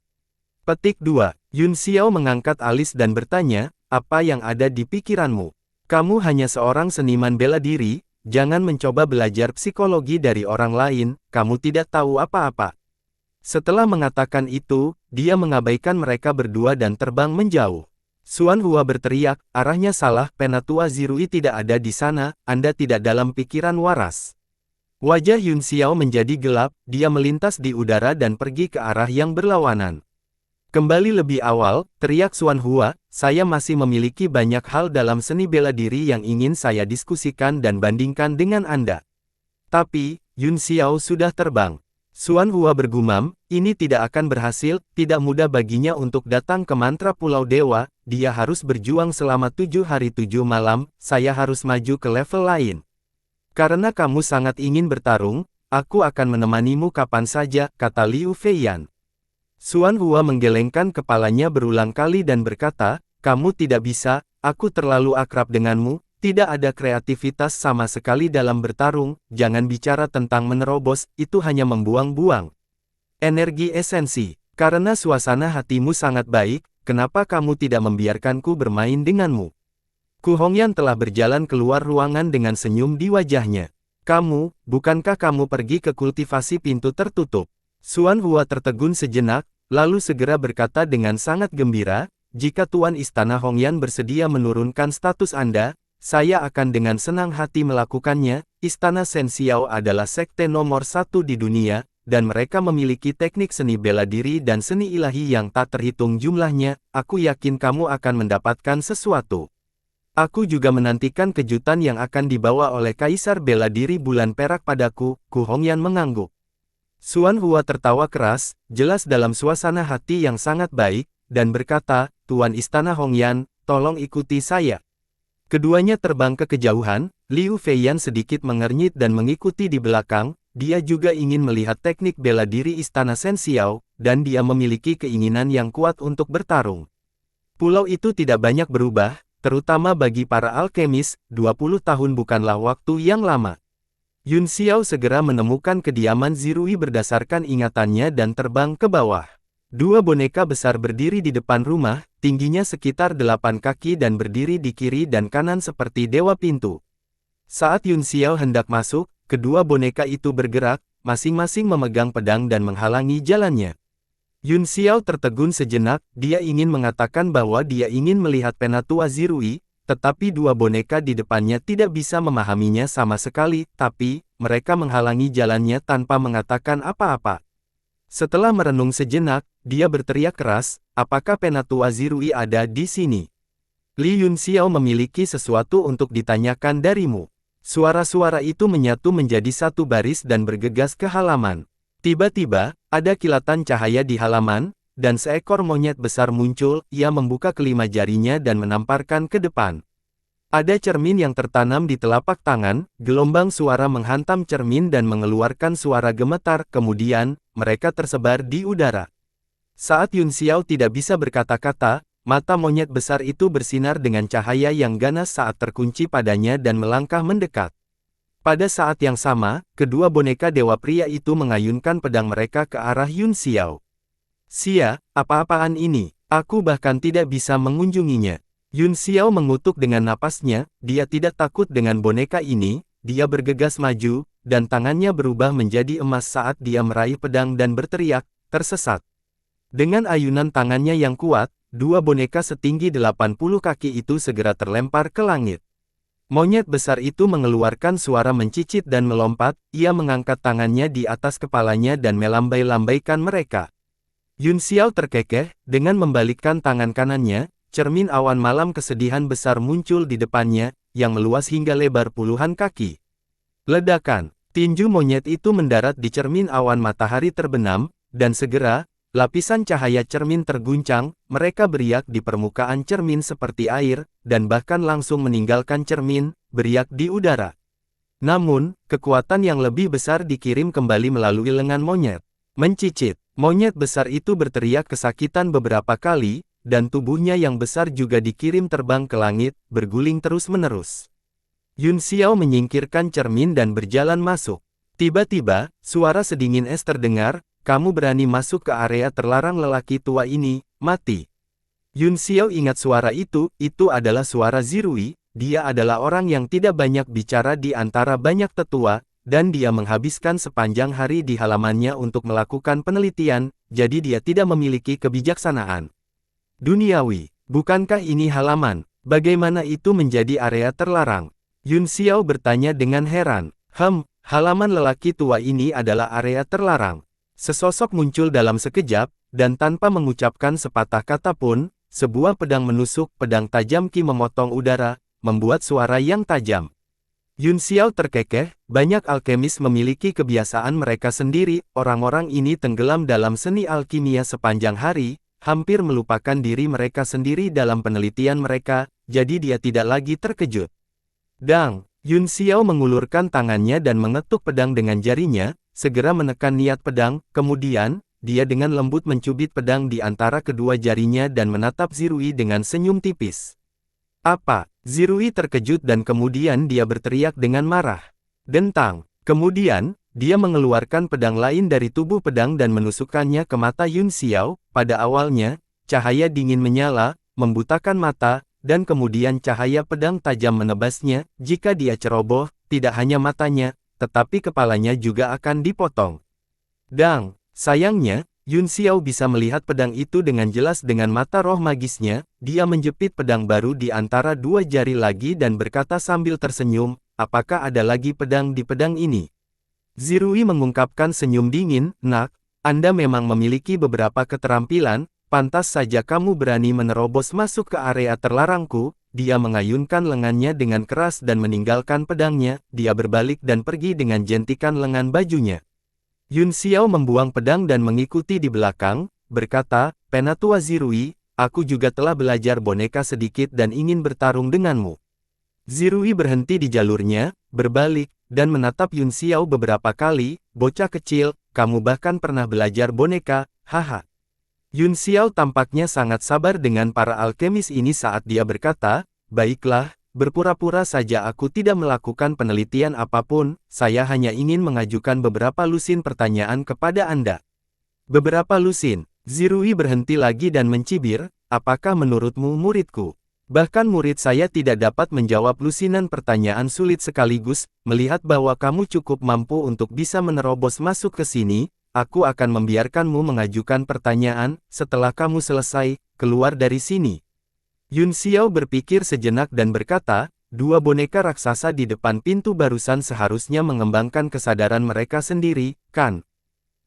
Petik 2. Yun Xiao mengangkat alis dan bertanya, apa yang ada di pikiranmu? Kamu hanya seorang seniman bela diri, jangan mencoba belajar psikologi dari orang lain, kamu tidak tahu apa-apa. Setelah mengatakan itu, dia mengabaikan mereka berdua dan terbang menjauh. Xuan Hua berteriak, arahnya salah, penatua Zirui tidak ada di sana, Anda tidak dalam pikiran waras. Wajah Yun Xiao menjadi gelap, dia melintas di udara dan pergi ke arah yang berlawanan. Kembali lebih awal, teriak Xuan Hua, saya masih memiliki banyak hal dalam seni bela diri yang ingin saya diskusikan dan bandingkan dengan Anda. Tapi, Yun Xiao sudah terbang. Xuan Hua bergumam, ini tidak akan berhasil, tidak mudah baginya untuk datang ke mantra Pulau Dewa, dia harus berjuang selama 7 hari 7 malam, saya harus maju ke level lain. Karena kamu sangat ingin bertarung, aku akan menemanimu kapan saja, kata Liu Feiyan. Xuan Hua menggelengkan kepalanya berulang kali dan berkata, kamu tidak bisa, aku terlalu akrab denganmu, tidak ada kreativitas sama sekali dalam bertarung, jangan bicara tentang menerobos, itu hanya membuang-buang energi esensi. Karena suasana hatimu sangat baik, kenapa kamu tidak membiarkanku bermain denganmu? Ku Hongyan telah berjalan keluar ruangan dengan senyum di wajahnya. Kamu, bukankah kamu pergi ke kultivasi pintu tertutup? Xuan Hua tertegun sejenak, lalu segera berkata dengan sangat gembira, jika Tuan Istana Hongyan bersedia menurunkan status Anda, saya akan dengan senang hati melakukannya. Istana Shen Xiao adalah sekte nomor 1 di dunia, dan mereka memiliki teknik seni bela diri dan seni ilahi yang tak terhitung jumlahnya, aku yakin kamu akan mendapatkan sesuatu. Aku juga menantikan kejutan yang akan dibawa oleh Kaisar Bela Diri Bulan Perak padaku, Ku Hongyan mengangguk. Xuan Hua tertawa keras, jelas dalam suasana hati yang sangat baik, dan berkata, Tuan Istana Hongyan, tolong ikuti saya. Keduanya terbang ke kejauhan, Liu Feiyan sedikit mengernyit dan mengikuti di belakang, dia juga ingin melihat teknik bela diri Istana Shen Xiao, dan dia memiliki keinginan yang kuat untuk bertarung. Pulau itu tidak banyak berubah, terutama bagi para alkemis, 20 tahun bukanlah waktu yang lama. Yun Xiao segera menemukan kediaman Zirui berdasarkan ingatannya dan terbang ke bawah. Dua boneka besar berdiri di depan rumah, tingginya sekitar 8 kaki dan berdiri di kiri dan kanan seperti dewa pintu. Saat Yun Xiao hendak masuk, kedua boneka itu bergerak, masing-masing memegang pedang dan menghalangi jalannya. Yun Xiao tertegun sejenak, dia ingin mengatakan bahwa dia ingin melihat penatua Zirui, tetapi dua boneka di depannya tidak bisa memahaminya sama sekali, tapi mereka menghalangi jalannya tanpa mengatakan apa-apa. Setelah merenung sejenak, dia berteriak keras, apakah penatua Zirui ada di sini? Li Yun Xiao memiliki sesuatu untuk ditanyakan darimu. Suara-suara itu menyatu menjadi satu baris dan bergegas ke halaman. Tiba-tiba, ada kilatan cahaya di halaman, dan seekor monyet besar muncul, ia membuka kelima jarinya dan menamparkan ke depan. Ada cermin yang tertanam di telapak tangan, gelombang suara menghantam cermin dan mengeluarkan suara gemetar, kemudian, mereka tersebar di udara. Saat Yun Xiao tidak bisa berkata-kata, mata monyet besar itu bersinar dengan cahaya yang ganas saat terkunci padanya dan melangkah mendekat. Pada saat yang sama, kedua boneka dewa pria itu mengayunkan pedang mereka ke arah Yun Xiao. "Sia, apa-apaan ini? Aku bahkan tidak bisa mengunjunginya." Yun Xiao mengutuk dengan napasnya, dia tidak takut dengan boneka ini, dia bergegas maju, dan tangannya berubah menjadi emas saat dia meraih pedang dan berteriak, "Tersesat." Dengan ayunan tangannya yang kuat, dua boneka setinggi 80 kaki itu segera terlempar ke langit. Monyet besar itu mengeluarkan suara mencicit dan melompat, ia mengangkat tangannya di atas kepalanya dan melambai-lambaikan mereka. Yun Xiao terkekeh, dengan membalikkan tangan kanannya, cermin awan malam kesedihan besar muncul di depannya, yang meluas hingga lebar puluhan kaki. Ledakan, tinju monyet itu mendarat di cermin awan matahari terbenam, dan segera, lapisan cahaya cermin terguncang, mereka beriak di permukaan cermin seperti air, dan bahkan langsung meninggalkan cermin, beriak di udara. Namun, kekuatan yang lebih besar dikirim kembali melalui lengan monyet. Mencicit, monyet besar itu berteriak kesakitan beberapa kali, dan tubuhnya yang besar juga dikirim terbang ke langit, berguling terus-menerus. Yun Xiao menyingkirkan cermin dan berjalan masuk. Tiba-tiba, suara sedingin es terdengar, "Kamu berani masuk ke area terlarang lelaki tua ini, mati." Yun Xiao ingat suara itu adalah suara Zirui, dia adalah orang yang tidak banyak bicara di antara banyak tetua, dan dia menghabiskan sepanjang hari di halamannya untuk melakukan penelitian, jadi dia tidak memiliki kebijaksanaan duniawi. "Bukankah ini halaman? Bagaimana itu menjadi area terlarang?" Yun Xiao bertanya dengan heran. Halaman lelaki tua ini adalah area terlarang." Sesosok muncul dalam sekejap, dan tanpa mengucapkan sepatah kata pun, sebuah pedang menusuk, pedang tajam Qi memotong udara, membuat suara yang tajam. Yun Xiao terkekeh, banyak alkemis memiliki kebiasaan mereka sendiri, orang-orang ini tenggelam dalam seni alkimia sepanjang hari, hampir melupakan diri mereka sendiri dalam penelitian mereka, jadi dia tidak lagi terkejut. Dang! Yun Xiao mengulurkan tangannya dan mengetuk pedang dengan jarinya, segera menekan niat pedang, kemudian, dia dengan lembut mencubit pedang di antara kedua jarinya dan menatap Zirui dengan senyum tipis. "Apa?" Zirui terkejut dan kemudian dia berteriak dengan marah. "Dentang!" Kemudian, dia mengeluarkan pedang lain dari tubuh pedang dan menusukkannya ke mata Yun Xiao. Pada awalnya, cahaya dingin menyala, membutakan mata, dan kemudian cahaya pedang tajam menebasnya. Jika dia ceroboh, tidak hanya matanya, tetapi kepalanya juga akan dipotong. Dang! Sayangnya, Yun Xiao bisa melihat pedang itu dengan jelas dengan mata roh magisnya. Dia menjepit pedang baru di antara dua jari lagi dan berkata sambil tersenyum, "Apakah ada lagi pedang di pedang ini?" Zirui mengungkapkan senyum dingin, "Nak, Anda memang memiliki beberapa keterampilan, pantas saja kamu berani menerobos masuk ke area terlarangku." Dia mengayunkan lengannya dengan keras dan meninggalkan pedangnya, dia berbalik dan pergi dengan jentikan lengan bajunya. Yun Xiao membuang pedang dan mengikuti di belakang, berkata, "Penatua Zirui, aku juga telah belajar boneka sedikit dan ingin bertarung denganmu." Zirui berhenti di jalurnya, berbalik, dan menatap Yun Xiao beberapa kali, "Bocah kecil, kamu bahkan pernah belajar boneka, haha." Yun Xiao tampaknya sangat sabar dengan para alkemis ini saat dia berkata, "Baiklah, berpura-pura saja aku tidak melakukan penelitian apapun, saya hanya ingin mengajukan beberapa lusin pertanyaan kepada Anda." "Beberapa lusin?" Zirui berhenti lagi dan mencibir, "Apakah menurutmu muridku? Bahkan murid saya tidak dapat menjawab lusinan pertanyaan sulit sekaligus, melihat bahwa kamu cukup mampu untuk bisa menerobos masuk ke sini. Aku akan membiarkanmu mengajukan pertanyaan, setelah kamu selesai, keluar dari sini." Yun Xiao berpikir sejenak dan berkata, dua boneka raksasa di depan pintu barusan seharusnya mengembangkan kesadaran mereka sendiri, kan?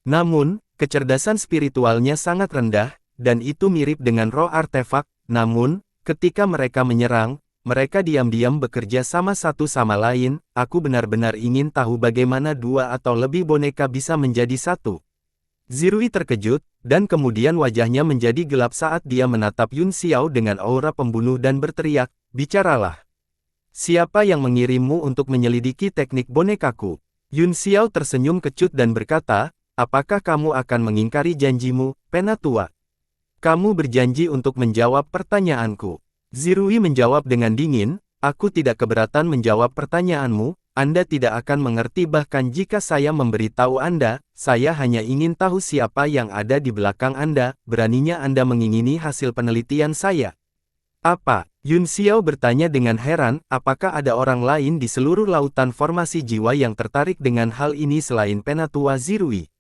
Namun, kecerdasan spiritualnya sangat rendah, dan itu mirip dengan roh artefak. Namun, ketika mereka menyerang, mereka diam-diam bekerja sama satu sama lain. Aku benar-benar ingin tahu bagaimana dua atau lebih boneka bisa menjadi satu. Zirui terkejut, dan kemudian wajahnya menjadi gelap saat dia menatap Yun Xiao dengan aura pembunuh dan berteriak, "Bicaralah. Siapa yang mengirimmu untuk menyelidiki teknik bonekaku?" Yun Xiao tersenyum kecut dan berkata, "Apakah kamu akan mengingkari janjimu, Penatua?" Kamu berjanji untuk menjawab pertanyaanku. Zirui menjawab dengan dingin, aku tidak keberatan menjawab pertanyaanmu, Anda tidak akan mengerti bahkan jika saya memberitahu Anda, saya hanya ingin tahu siapa yang ada di belakang Anda, beraninya Anda mengingini hasil penelitian saya. Apa? Yun Xiao bertanya dengan heran, apakah ada orang lain di seluruh lautan formasi jiwa yang tertarik dengan hal ini selain Penatua Zirui?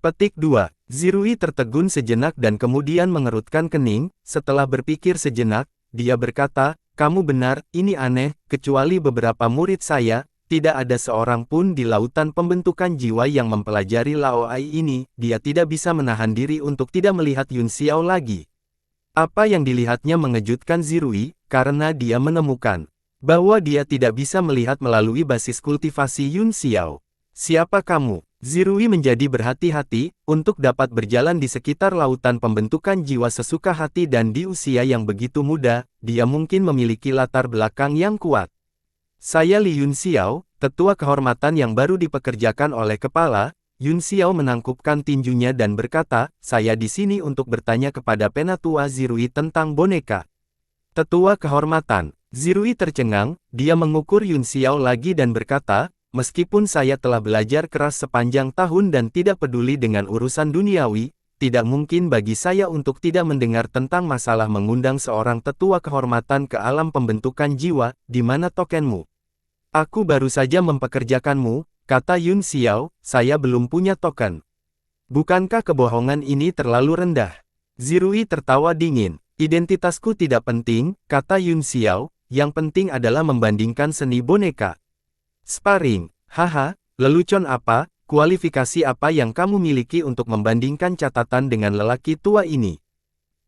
Petik 2. Zirui tertegun sejenak dan kemudian mengerutkan kening, setelah berpikir sejenak, dia berkata, kamu benar, ini aneh, kecuali beberapa murid saya, tidak ada seorang pun di lautan pembentukan jiwa yang mempelajari Lao Ai ini, dia tidak bisa menahan diri untuk tidak melihat Yun Xiao lagi. Apa yang dilihatnya mengejutkan Zirui, karena dia menemukan bahwa dia tidak bisa melihat melalui basis kultivasi Yun Xiao. Siapa kamu? Zirui menjadi berhati-hati, untuk dapat berjalan di sekitar lautan pembentukan jiwa sesuka hati dan di usia yang begitu muda, dia mungkin memiliki latar belakang yang kuat. Saya Li Yun Xiao, tetua kehormatan yang baru dipekerjakan oleh kepala. Yun Xiao menangkupkan tinjunya dan berkata, saya di sini untuk bertanya kepada Penatua Zirui tentang boneka. Tetua kehormatan. Zirui tercengang, dia mengukur Yun Xiao lagi dan berkata, meskipun saya telah belajar keras sepanjang tahun dan tidak peduli dengan urusan duniawi, tidak mungkin bagi saya untuk tidak mendengar tentang masalah mengundang seorang tetua kehormatan ke alam pembentukan jiwa, di mana tokenmu. Aku baru saja mempekerjakanmu, kata Yun Xiao, saya belum punya token. Bukankah kebohongan ini terlalu rendah? Zirui tertawa dingin, identitasku tidak penting, kata Yun Xiao, yang penting adalah membandingkan seni boneka. Sparring, haha, lelucon apa, kualifikasi apa yang kamu miliki untuk membandingkan catatan dengan lelaki tua ini?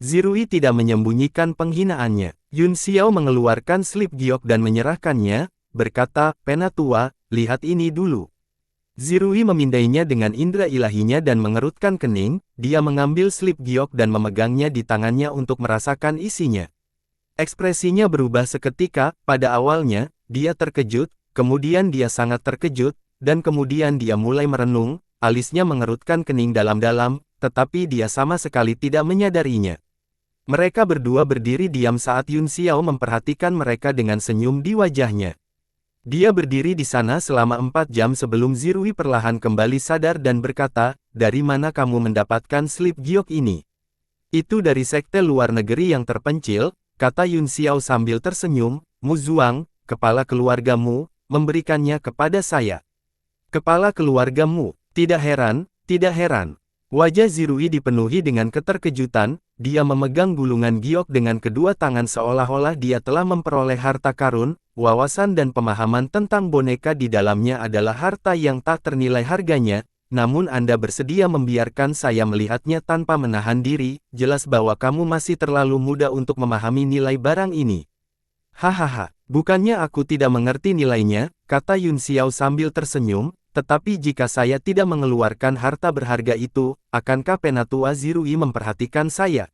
Zirui tidak menyembunyikan penghinaannya. Yun Xiao mengeluarkan slip giok dan menyerahkannya, berkata, Penatua, lihat ini dulu. Zirui memindainya dengan indera ilahinya dan mengerutkan kening, dia mengambil slip giok dan memegangnya di tangannya untuk merasakan isinya. Ekspresinya berubah seketika, pada awalnya, dia terkejut, kemudian dia sangat terkejut, dan kemudian dia mulai merenung, alisnya mengerutkan kening dalam-dalam, tetapi dia sama sekali tidak menyadarinya. Mereka berdua berdiri diam saat Yun Xiao memperhatikan mereka dengan senyum di wajahnya. Dia berdiri di sana selama 4 jam sebelum Zirui perlahan kembali sadar dan berkata, dari mana kamu mendapatkan slip giok ini? Itu dari sekte luar negeri yang terpencil, kata Yun Xiao sambil tersenyum, Mu Zuang, kepala keluargamu, memberikannya kepada saya. Kepala keluargamu, tidak heran, tidak heran. Wajah Zirui dipenuhi dengan keterkejutan, dia memegang gulungan giok dengan kedua tangan seolah-olah dia telah memperoleh harta karun, wawasan dan pemahaman tentang boneka di dalamnya adalah harta yang tak ternilai harganya, namun Anda bersedia membiarkan saya melihatnya tanpa menahan diri, jelas bahwa kamu masih terlalu muda untuk memahami nilai barang ini. Hahaha, bukannya aku tidak mengerti nilainya, kata Yun Xiao sambil tersenyum, tetapi jika saya tidak mengeluarkan harta berharga itu, akankah Penatua Zirui memperhatikan saya?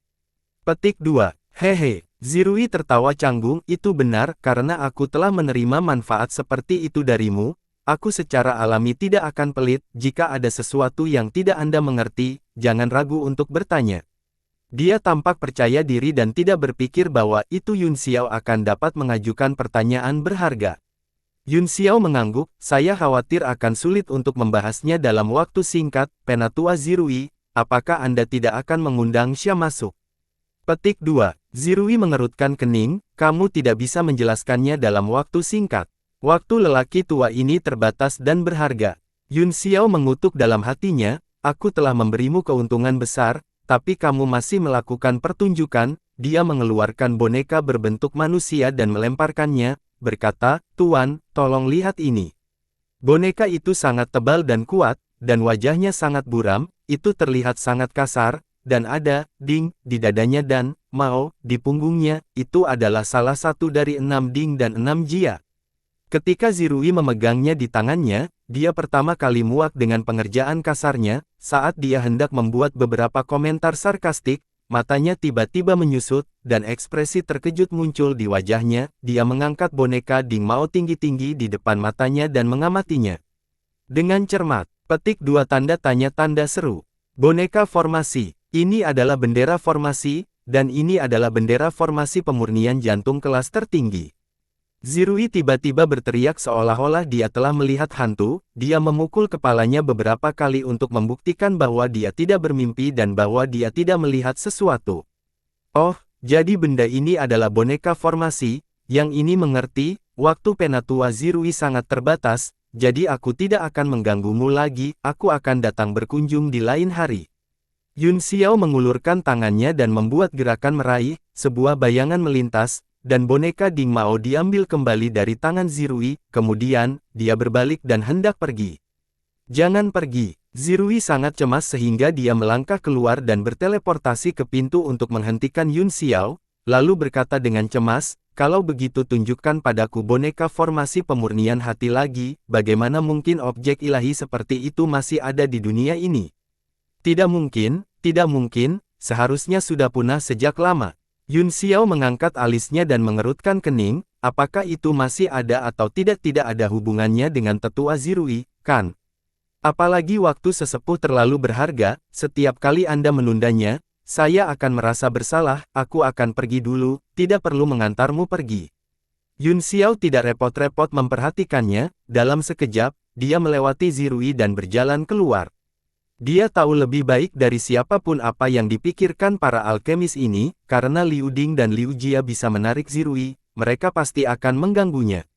Petik 2. Hehe, Zirui tertawa canggung, itu benar, karena aku telah menerima manfaat seperti itu darimu, aku secara alami tidak akan pelit, jika ada sesuatu yang tidak Anda mengerti, jangan ragu untuk bertanya. Dia tampak percaya diri dan tidak berpikir bahwa itu Yun Xiao akan dapat mengajukan pertanyaan berharga. Yun Xiao mengangguk, saya khawatir akan sulit untuk membahasnya dalam waktu singkat, Penatua Zirui, apakah Anda tidak akan mengundang Xia masuk? Petik 2. Zirui mengerutkan kening, kamu tidak bisa menjelaskannya dalam waktu singkat. Waktu lelaki tua ini terbatas dan berharga. Yun Xiao mengutuk dalam hatinya, aku telah memberimu keuntungan besar, tapi kamu masih melakukan pertunjukan. Dia mengeluarkan boneka berbentuk manusia dan melemparkannya, berkata, Tuan, tolong lihat ini. Boneka itu sangat tebal dan kuat, dan wajahnya sangat buram, itu terlihat sangat kasar, dan ada, ding, di dadanya dan, mao, di punggungnya, itu adalah salah satu dari 6 ding dan 6 jia. Ketika Zirui memegangnya di tangannya, dia pertama kali muak dengan pengerjaan kasarnya, saat dia hendak membuat beberapa komentar sarkastik, matanya tiba-tiba menyusut, dan ekspresi terkejut muncul di wajahnya, dia mengangkat boneka Ding Mao tinggi-tinggi di depan matanya dan mengamatinya. Dengan cermat, petik 2 tanda tanya tanda seru. Boneka formasi, Ini adalah bendera formasi, dan ini adalah bendera formasi pemurnian jantung kelas tertinggi. Zirui tiba-tiba berteriak seolah-olah dia telah melihat hantu, dia memukul kepalanya beberapa kali untuk membuktikan bahwa dia tidak bermimpi dan bahwa dia tidak melihat sesuatu. Oh, jadi benda ini adalah boneka formasi, yang ini mengerti, waktu penatua Zirui sangat terbatas, jadi aku tidak akan mengganggumu lagi, aku akan datang berkunjung di lain hari. Yun Xiao mengulurkan tangannya dan membuat gerakan meraih, sebuah bayangan melintas, dan boneka Ding Mao diambil kembali dari tangan Zirui, kemudian, dia berbalik dan hendak pergi. Jangan pergi. Zirui sangat cemas sehingga dia melangkah keluar dan berteleportasi ke pintu untuk menghentikan Yun Xiao, lalu berkata dengan cemas, kalau begitu tunjukkan padaku boneka formasi pemurnian hati lagi, bagaimana mungkin objek ilahi seperti itu masih ada di dunia ini? Tidak mungkin, seharusnya sudah punah sejak lama. Yun Xiao mengangkat alisnya dan mengerutkan kening, apakah itu masih ada atau tidak ada hubungannya dengan tetua Zirui, kan? Apalagi waktu sesepuh terlalu berharga, setiap kali Anda menundanya, saya akan merasa bersalah, aku akan pergi dulu, tidak perlu mengantarmu pergi. Yun Xiao tidak repot-repot memperhatikannya, dalam sekejap, dia melewati Zirui dan berjalan keluar. Dia tahu lebih baik dari siapapun apa yang dipikirkan para alkemis ini, karena Liu Ding dan Liu Jia bisa menarik Zirui, mereka pasti akan mengganggunya.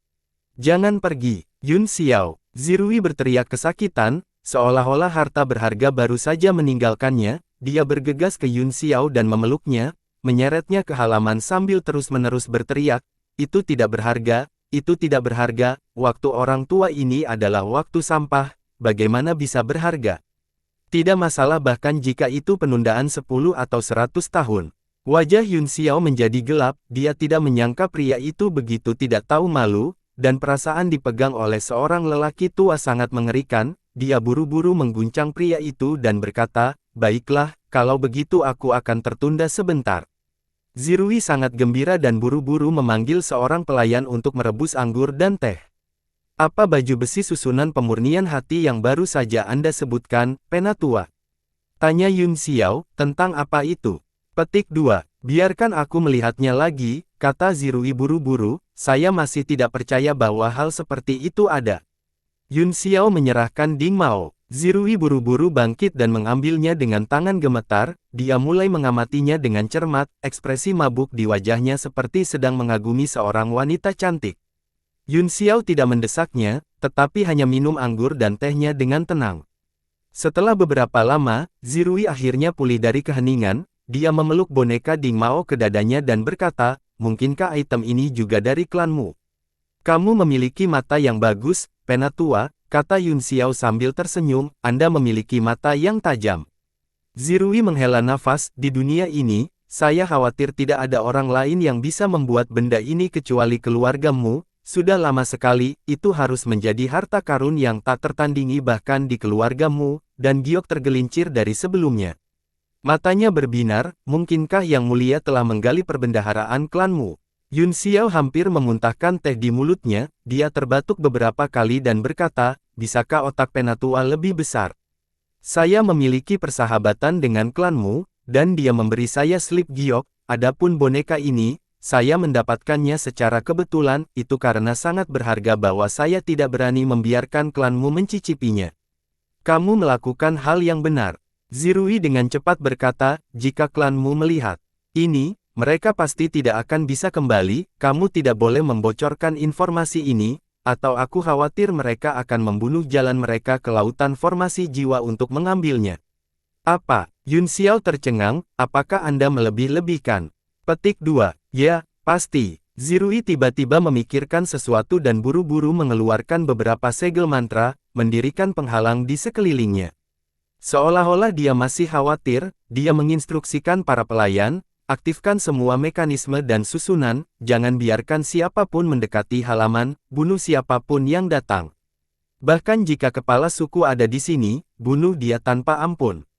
Jangan pergi, Yun Xiao. Zirui berteriak kesakitan, seolah-olah harta berharga baru saja meninggalkannya, dia bergegas ke Yun Xiao dan memeluknya, menyeretnya ke halaman sambil terus-menerus berteriak, itu tidak berharga, waktu orang tua ini adalah waktu sampah, bagaimana bisa berharga? Tidak masalah bahkan jika itu penundaan 10 atau 100 tahun. Wajah Yun Xiao menjadi gelap, dia tidak menyangka pria itu begitu tidak tahu malu, dan perasaan dipegang oleh seorang lelaki tua sangat mengerikan, dia buru-buru mengguncang pria itu dan berkata, baiklah, kalau begitu aku akan tertunda sebentar. Zirui sangat gembira dan buru-buru memanggil seorang pelayan untuk merebus anggur dan teh. Apa baju besi susunan pemurnian hati yang baru saja Anda sebutkan, Penatua? Tanya Yun Xiao, tentang apa itu? Petik 2. Biarkan aku melihatnya lagi, kata Zirui buru-buru, saya masih tidak percaya bahwa hal seperti itu ada. Yun Xiao menyerahkan Ding Mao. Zirui buru-buru bangkit dan mengambilnya dengan tangan gemetar, dia mulai mengamatinya dengan cermat, ekspresi mabuk di wajahnya seperti sedang mengagumi seorang wanita cantik. Yun Xiao tidak mendesaknya, tetapi hanya minum anggur dan tehnya dengan tenang. Setelah beberapa lama, Zirui akhirnya pulih dari keheningan, dia memeluk boneka Ding Mao ke dadanya dan berkata, mungkinkah item ini juga dari klanmu? Kamu memiliki mata yang bagus, Penatua, kata Yun Xiao sambil tersenyum, Anda memiliki mata yang tajam. Zirui menghela nafas, di dunia ini, saya khawatir tidak ada orang lain yang bisa membuat benda ini kecuali keluargamu. Sudah lama sekali, itu harus menjadi harta karun yang tak tertandingi bahkan di keluargamu, dan Giok tergelincir dari sebelumnya. Matanya berbinar, mungkinkah Yang Mulia telah menggali perbendaharaan klanmu? Yun Xiao hampir memuntahkan teh di mulutnya, dia terbatuk beberapa kali dan berkata, bisakah otak Penatua lebih besar? Saya memiliki persahabatan dengan klanmu, dan dia memberi saya slip Giok, adapun boneka ini, saya mendapatkannya secara kebetulan, itu karena sangat berharga bahwa saya tidak berani membiarkan klanmu mencicipinya. Kamu melakukan hal yang benar. Zirui dengan cepat berkata, jika klanmu melihat ini, mereka pasti tidak akan bisa kembali, kamu tidak boleh membocorkan informasi ini, atau aku khawatir mereka akan membunuh jalan mereka ke lautan formasi jiwa untuk mengambilnya. Apa? Yun Xiao tercengang, apakah Anda melebih-lebihkan? Petik 2. Ya, pasti. Zirui tiba-tiba memikirkan sesuatu dan buru-buru mengeluarkan beberapa segel mantra, mendirikan penghalang di sekelilingnya. Seolah-olah dia masih khawatir, dia menginstruksikan para pelayan, aktifkan semua mekanisme dan susunan, jangan biarkan siapapun mendekati halaman, bunuh siapapun yang datang. Bahkan jika kepala suku ada di sini, bunuh dia tanpa ampun.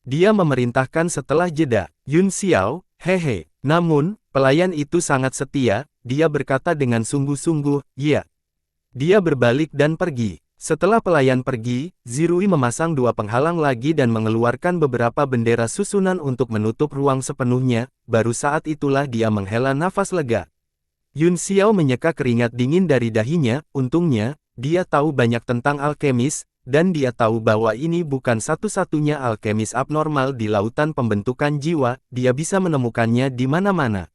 Dia memerintahkan setelah jeda, Yun Xiao, hehe. Namun, pelayan itu sangat setia, dia berkata dengan sungguh-sungguh, ya. Dia berbalik dan pergi. Setelah pelayan pergi, Zirui memasang 2 penghalang lagi dan mengeluarkan beberapa bendera susunan untuk menutup ruang sepenuhnya, baru saat itulah dia menghela nafas lega. Yun Xiao menyeka keringat dingin dari dahinya, untungnya, dia tahu banyak tentang alkemis, dan dia tahu bahwa ini bukan satu-satunya alkemis abnormal di lautan pembentukan jiwa, dia bisa menemukannya di mana-mana.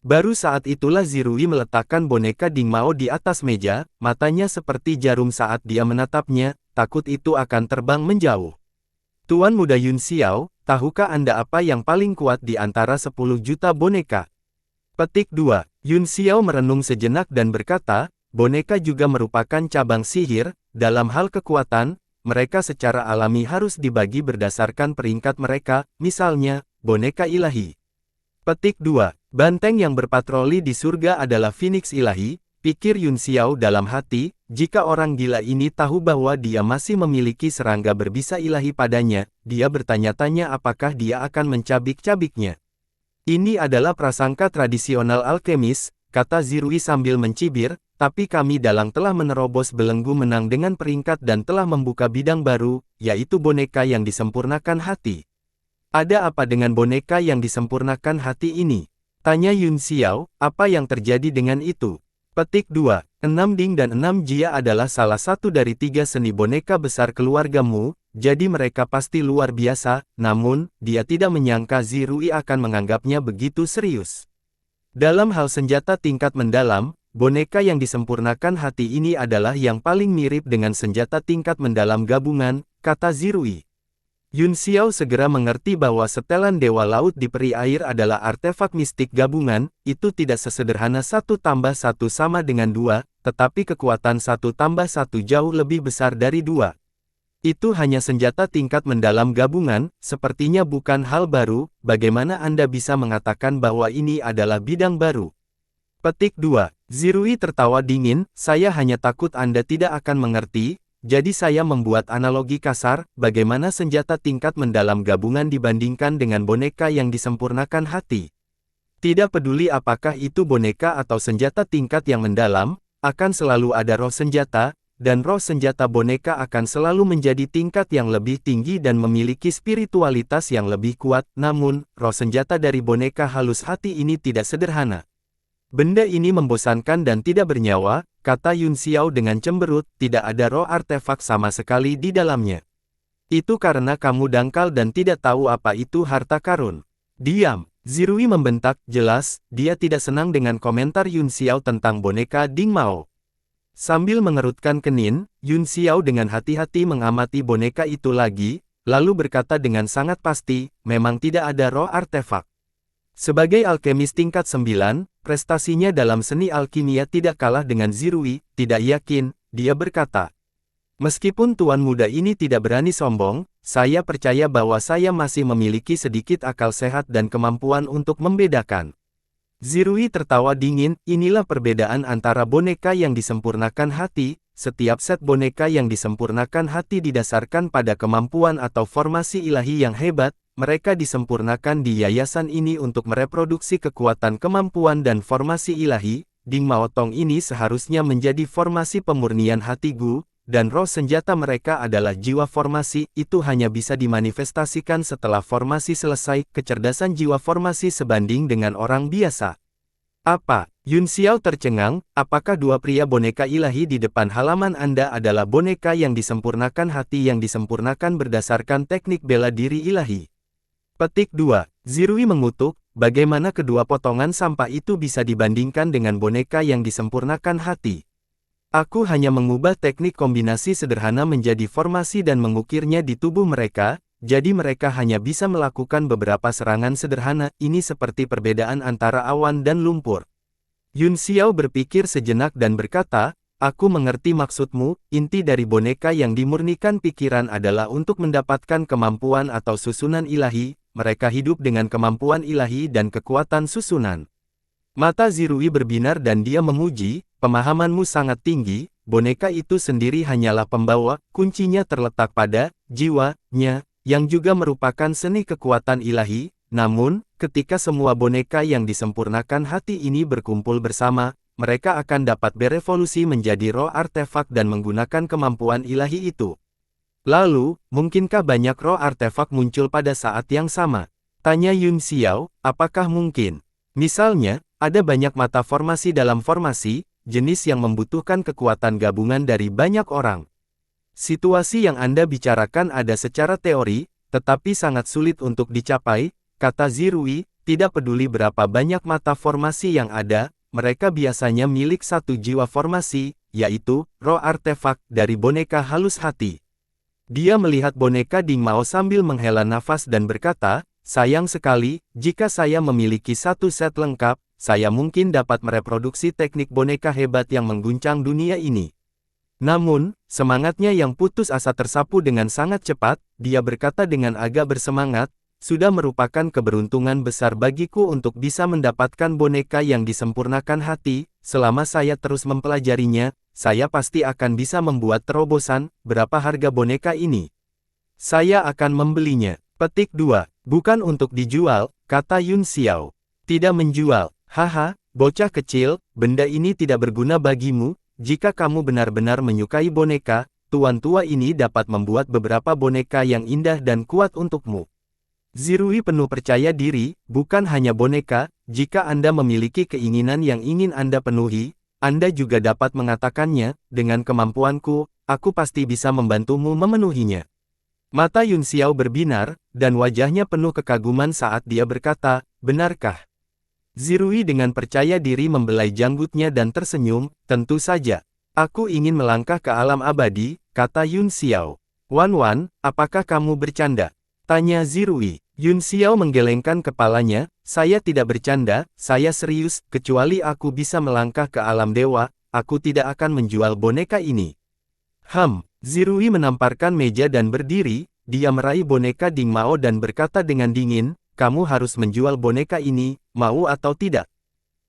Baru saat itulah Zirui meletakkan boneka Ding Mao di atas meja, matanya seperti jarum saat dia menatapnya, takut itu akan terbang menjauh. Tuan Muda Yun Xiao, tahukah Anda apa yang paling kuat di antara 10 juta boneka? Petik 2. Yun Xiao merenung sejenak dan berkata, boneka juga merupakan cabang sihir, dalam hal kekuatan, mereka secara alami harus dibagi berdasarkan peringkat mereka, misalnya, boneka ilahi. Petik 2. Banteng yang berpatroli di surga adalah Phoenix ilahi, pikir Yun Xiao dalam hati, jika orang gila ini tahu bahwa dia masih memiliki serangga berbisa ilahi padanya, dia bertanya-tanya apakah dia akan mencabik-cabiknya. Ini adalah prasangka tradisional alkemis, kata Zirui sambil mencibir, tapi kami dalang telah menerobos belenggu menang dengan peringkat dan telah membuka bidang baru, yaitu boneka yang disempurnakan hati. Ada apa dengan boneka yang disempurnakan hati ini? Tanya Yun Xiao, apa yang terjadi dengan itu? Petik 2. 6 Ding dan 6 Jia adalah salah satu dari 3 seni boneka besar keluargamu, jadi mereka pasti luar biasa, namun, dia tidak menyangka Zirui akan menganggapnya begitu serius. Dalam hal senjata tingkat mendalam, boneka yang disempurnakan hati ini adalah yang paling mirip dengan senjata tingkat mendalam gabungan, kata Zirui. Yun Xiao segera mengerti bahwa setelan Dewa Laut di peri air adalah artefak mistik gabungan, itu tidak sesederhana 1 tambah 1 sama dengan 2, tetapi kekuatan 1 tambah 1 jauh lebih besar dari 2. Itu hanya senjata tingkat mendalam gabungan, sepertinya bukan hal baru, bagaimana Anda bisa mengatakan bahwa ini adalah bidang baru? Petik 2. Zirui tertawa dingin, saya hanya takut Anda tidak akan mengerti. Jadi saya membuat analogi kasar, bagaimana senjata tingkat mendalam gabungan dibandingkan dengan boneka yang disempurnakan hati. Tidak peduli apakah itu boneka atau senjata tingkat yang mendalam, akan selalu ada roh senjata, dan roh senjata boneka akan selalu menjadi tingkat yang lebih tinggi dan memiliki spiritualitas yang lebih kuat, namun, roh senjata dari boneka halus hati ini tidak sederhana. Benda ini membosankan dan tidak bernyawa, kata Yun Xiao dengan cemberut, tidak ada roh artefak sama sekali di dalamnya. Itu karena kamu dangkal dan tidak tahu apa itu harta karun. Diam, Zirui membentak, jelas, dia tidak senang dengan komentar Yun Xiao tentang boneka Ding Mao. Sambil mengerutkan kening, Yun Xiao dengan hati-hati mengamati boneka itu lagi, lalu berkata dengan sangat pasti, memang tidak ada roh artefak. Sebagai alkemis tingkat 9, prestasinya dalam seni alkimia tidak kalah dengan Zirui, tidak yakin, dia berkata. Meskipun tuan muda ini tidak berani sombong, saya percaya bahwa saya masih memiliki sedikit akal sehat dan kemampuan untuk membedakan. Zirui tertawa dingin, inilah perbedaan antara boneka yang disempurnakan hati, setiap set boneka yang disempurnakan hati didasarkan pada kemampuan atau formasi ilahi yang hebat, mereka disempurnakan di yayasan ini untuk mereproduksi kekuatan kemampuan dan formasi ilahi, Ding Mao Tong ini seharusnya menjadi formasi pemurnian hati Gu, dan roh senjata mereka adalah jiwa formasi, itu hanya bisa dimanifestasikan setelah formasi selesai, kecerdasan jiwa formasi sebanding dengan orang biasa. Apa? Yun Xiao tercengang, apakah 2 pria boneka ilahi di depan halaman Anda adalah boneka yang disempurnakan hati yang disempurnakan berdasarkan teknik bela diri ilahi? Petik 2. Zirui mengutuk, bagaimana kedua potongan sampah itu bisa dibandingkan dengan boneka yang disempurnakan hati? Aku hanya mengubah teknik kombinasi sederhana menjadi formasi dan mengukirnya di tubuh mereka, jadi mereka hanya bisa melakukan beberapa serangan sederhana, ini seperti perbedaan antara awan dan lumpur. Yun Xiao berpikir sejenak dan berkata, aku mengerti maksudmu, inti dari boneka yang dimurnikan pikiran adalah untuk mendapatkan kemampuan atau susunan ilahi, mereka hidup dengan kemampuan ilahi dan kekuatan susunan. Mata Zirui berbinar dan dia memuji, pemahamanmu sangat tinggi, boneka itu sendiri hanyalah pembawa, kuncinya terletak pada jiwanya, yang juga merupakan seni kekuatan ilahi, namun, ketika semua boneka yang disempurnakan hati ini berkumpul bersama, mereka akan dapat berevolusi menjadi roh artefak dan menggunakan kemampuan ilahi itu. Lalu, mungkinkah banyak roh artefak muncul pada saat yang sama? Tanya Yun Xiao, apakah mungkin? Misalnya, ada banyak mata formasi dalam formasi, jenis yang membutuhkan kekuatan gabungan dari banyak orang. Situasi yang Anda bicarakan ada secara teori, tetapi sangat sulit untuk dicapai, kata Zirui, tidak peduli berapa banyak mata formasi yang ada, mereka biasanya milik satu jiwa formasi, yaitu, roh artefak, dari boneka halus hati. Dia melihat boneka Ding Mao sambil menghela nafas dan berkata, sayang sekali, jika saya memiliki satu set lengkap, saya mungkin dapat mereproduksi teknik boneka hebat yang mengguncang dunia ini. Namun, semangatnya yang putus asa tersapu dengan sangat cepat, dia berkata dengan agak bersemangat, sudah merupakan keberuntungan besar bagiku untuk bisa mendapatkan boneka yang disempurnakan hati, selama saya terus mempelajarinya, saya pasti akan bisa membuat terobosan, berapa harga boneka ini? Saya akan membelinya. Petik 2. Bukan untuk dijual, kata Yun Xiao. Tidak menjual. Haha, bocah kecil, benda ini tidak berguna bagimu, jika kamu benar-benar menyukai boneka, tuan tua ini dapat membuat beberapa boneka yang indah dan kuat untukmu. Zirui penuh percaya diri, bukan hanya boneka, jika Anda memiliki keinginan yang ingin Anda penuhi, Anda juga dapat mengatakannya, dengan kemampuanku, aku pasti bisa membantumu memenuhinya. Mata Yun Xiao berbinar, dan wajahnya penuh kekaguman saat dia berkata, benarkah? Zirui dengan percaya diri membelai janggutnya dan tersenyum, tentu saja. Aku ingin melangkah ke alam abadi, kata Yun Xiao. Wan, apakah kamu bercanda? Tanya Zirui. Yun Xiao menggelengkan kepalanya, saya tidak bercanda, saya serius, kecuali aku bisa melangkah ke alam dewa, aku tidak akan menjual boneka ini. Zirui menamparkan meja dan berdiri, dia meraih boneka Ding Mao dan berkata dengan dingin, kamu harus menjual boneka ini, mau atau tidak.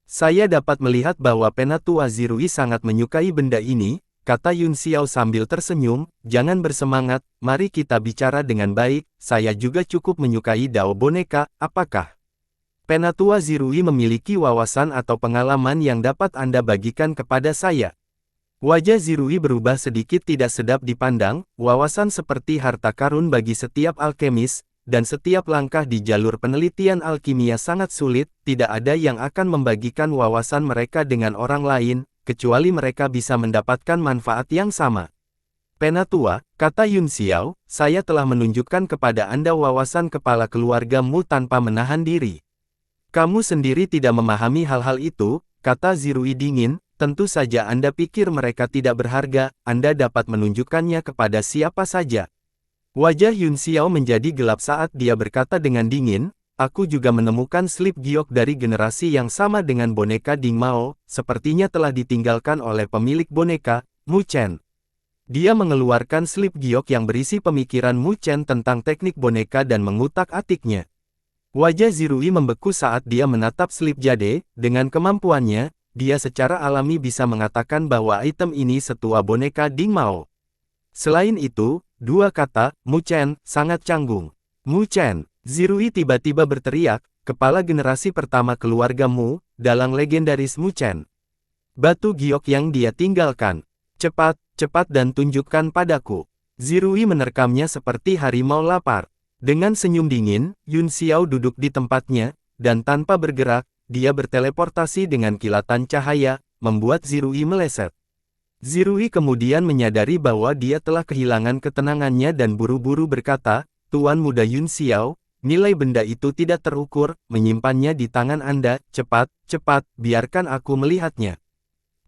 Saya dapat melihat bahwa penatua Zirui sangat menyukai benda ini, kata Yun Xiao sambil tersenyum, jangan bersemangat, mari kita bicara dengan baik, saya juga cukup menyukai dao boneka, apakah? Penatua Zirui memiliki wawasan atau pengalaman yang dapat Anda bagikan kepada saya. Wajah Zirui berubah sedikit tidak sedap dipandang, wawasan seperti harta karun bagi setiap alkemis, dan setiap langkah di jalur penelitian alkimia sangat sulit, tidak ada yang akan membagikan wawasan mereka dengan orang lain, kecuali mereka bisa mendapatkan manfaat yang sama. Penatua, kata Yun Xiao, saya telah menunjukkan kepada Anda wawasan kepala keluargamu tanpa menahan diri. Kamu sendiri tidak memahami hal-hal itu, kata Zirui dingin, tentu saja Anda pikir mereka tidak berharga, Anda dapat menunjukkannya kepada siapa saja. Wajah Yun Xiao menjadi gelap saat dia berkata dengan dingin, aku juga menemukan slip giok dari generasi yang sama dengan boneka Ding Mao, sepertinya telah ditinggalkan oleh pemilik boneka, Mu Chen. Dia mengeluarkan slip giok yang berisi pemikiran Mu Chen tentang teknik boneka dan mengutak-atiknya. Wajah Zirui membeku saat dia menatap slip jade, dengan kemampuannya, dia secara alami bisa mengatakan bahwa item ini setua boneka Ding Mao. Selain itu, dua kata, Mu Chen, sangat canggung. Mu Chen. Zirui tiba-tiba berteriak, kepala generasi pertama keluarga Mu, dalang legendaris Mu Chen. Batu giok yang dia tinggalkan. Cepat dan tunjukkan padaku. Zirui menerkamnya seperti harimau lapar. Dengan senyum dingin, Yun Xiao duduk di tempatnya, dan tanpa bergerak, dia berteleportasi dengan kilatan cahaya, membuat Zirui meleset. Zirui kemudian menyadari bahwa dia telah kehilangan ketenangannya dan buru-buru berkata, Tuan Muda Yun Xiao, nilai benda itu tidak terukur, menyimpannya di tangan Anda, cepat, biarkan aku melihatnya.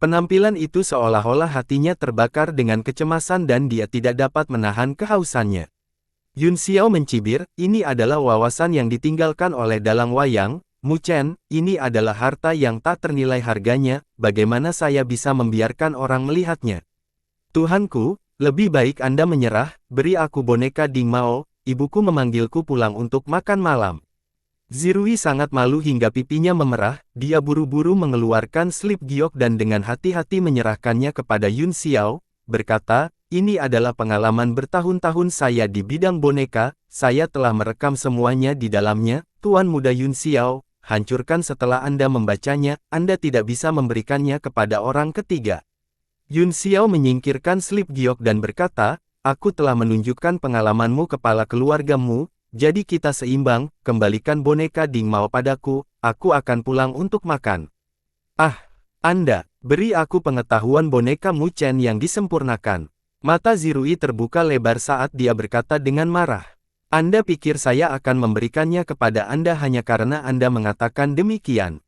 Penampilan itu seolah-olah hatinya terbakar dengan kecemasan dan dia tidak dapat menahan kehausannya. Yun Xiao mencibir, ini adalah wawasan yang ditinggalkan oleh dalang wayang, Mu Chen, ini adalah harta yang tak ternilai harganya, bagaimana saya bisa membiarkan orang melihatnya? Tuhanku, lebih baik Anda menyerah, beri aku boneka Ding Mao, ibuku memanggilku pulang untuk makan malam. Zirui sangat malu hingga pipinya memerah, dia buru-buru mengeluarkan slip giok dan dengan hati-hati menyerahkannya kepada Yun Xiao, berkata, ini adalah pengalaman bertahun-tahun saya di bidang boneka, saya telah merekam semuanya di dalamnya, Tuan Muda Yun Xiao, hancurkan setelah Anda membacanya, Anda tidak bisa memberikannya kepada orang ketiga. Yun Xiao menyingkirkan slip giok dan berkata, aku telah menunjukkan pengalamanmu kepala keluargamu, jadi kita seimbang, kembalikan boneka Ding Mao padaku, aku akan pulang untuk makan. Ah, Anda, beri aku pengetahuan boneka Mu Chen yang disempurnakan. Mata Zirui terbuka lebar saat dia berkata dengan marah. Anda pikir saya akan memberikannya kepada Anda hanya karena Anda mengatakan demikian.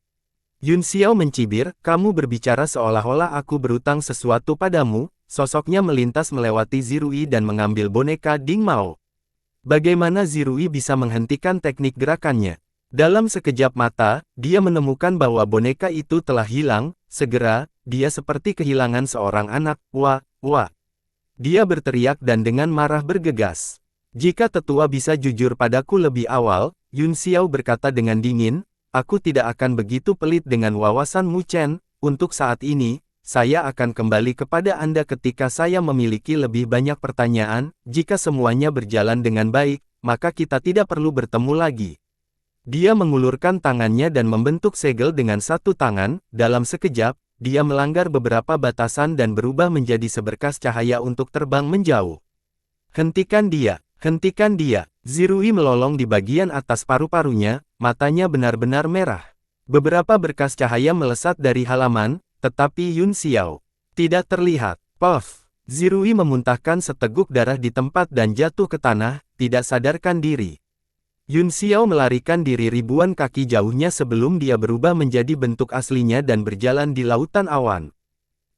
Yun Xiao mencibir, kamu berbicara seolah-olah aku berutang sesuatu padamu, sosoknya melintas melewati Zirui dan mengambil boneka Ding Mao. Bagaimana Zirui bisa menghentikan teknik gerakannya? Dalam sekejap mata, dia menemukan bahwa boneka itu telah hilang, segera, dia seperti kehilangan seorang anak, wah, wah. Dia berteriak dan dengan marah bergegas. Jika tetua bisa jujur padaku lebih awal, Yun Xiao berkata dengan dingin, aku tidak akan begitu pelit dengan wawasan Mu Chen, untuk saat ini, saya akan kembali kepada Anda ketika saya memiliki lebih banyak pertanyaan, jika semuanya berjalan dengan baik, maka kita tidak perlu bertemu lagi. Dia mengulurkan tangannya dan membentuk segel dengan satu tangan, dalam sekejap, dia melanggar beberapa batasan dan berubah menjadi seberkas cahaya untuk terbang menjauh. Hentikan dia! Hentikan dia! Zirui melolong di bagian atas paru-parunya, matanya benar-benar merah. Beberapa berkas cahaya melesat dari halaman, tetapi Yun Xiao tidak terlihat. Puff! Zirui memuntahkan seteguk darah di tempat dan jatuh ke tanah, tidak sadarkan diri. Yun Xiao melarikan diri ribuan kaki jauhnya sebelum dia berubah menjadi bentuk aslinya dan berjalan di lautan awan.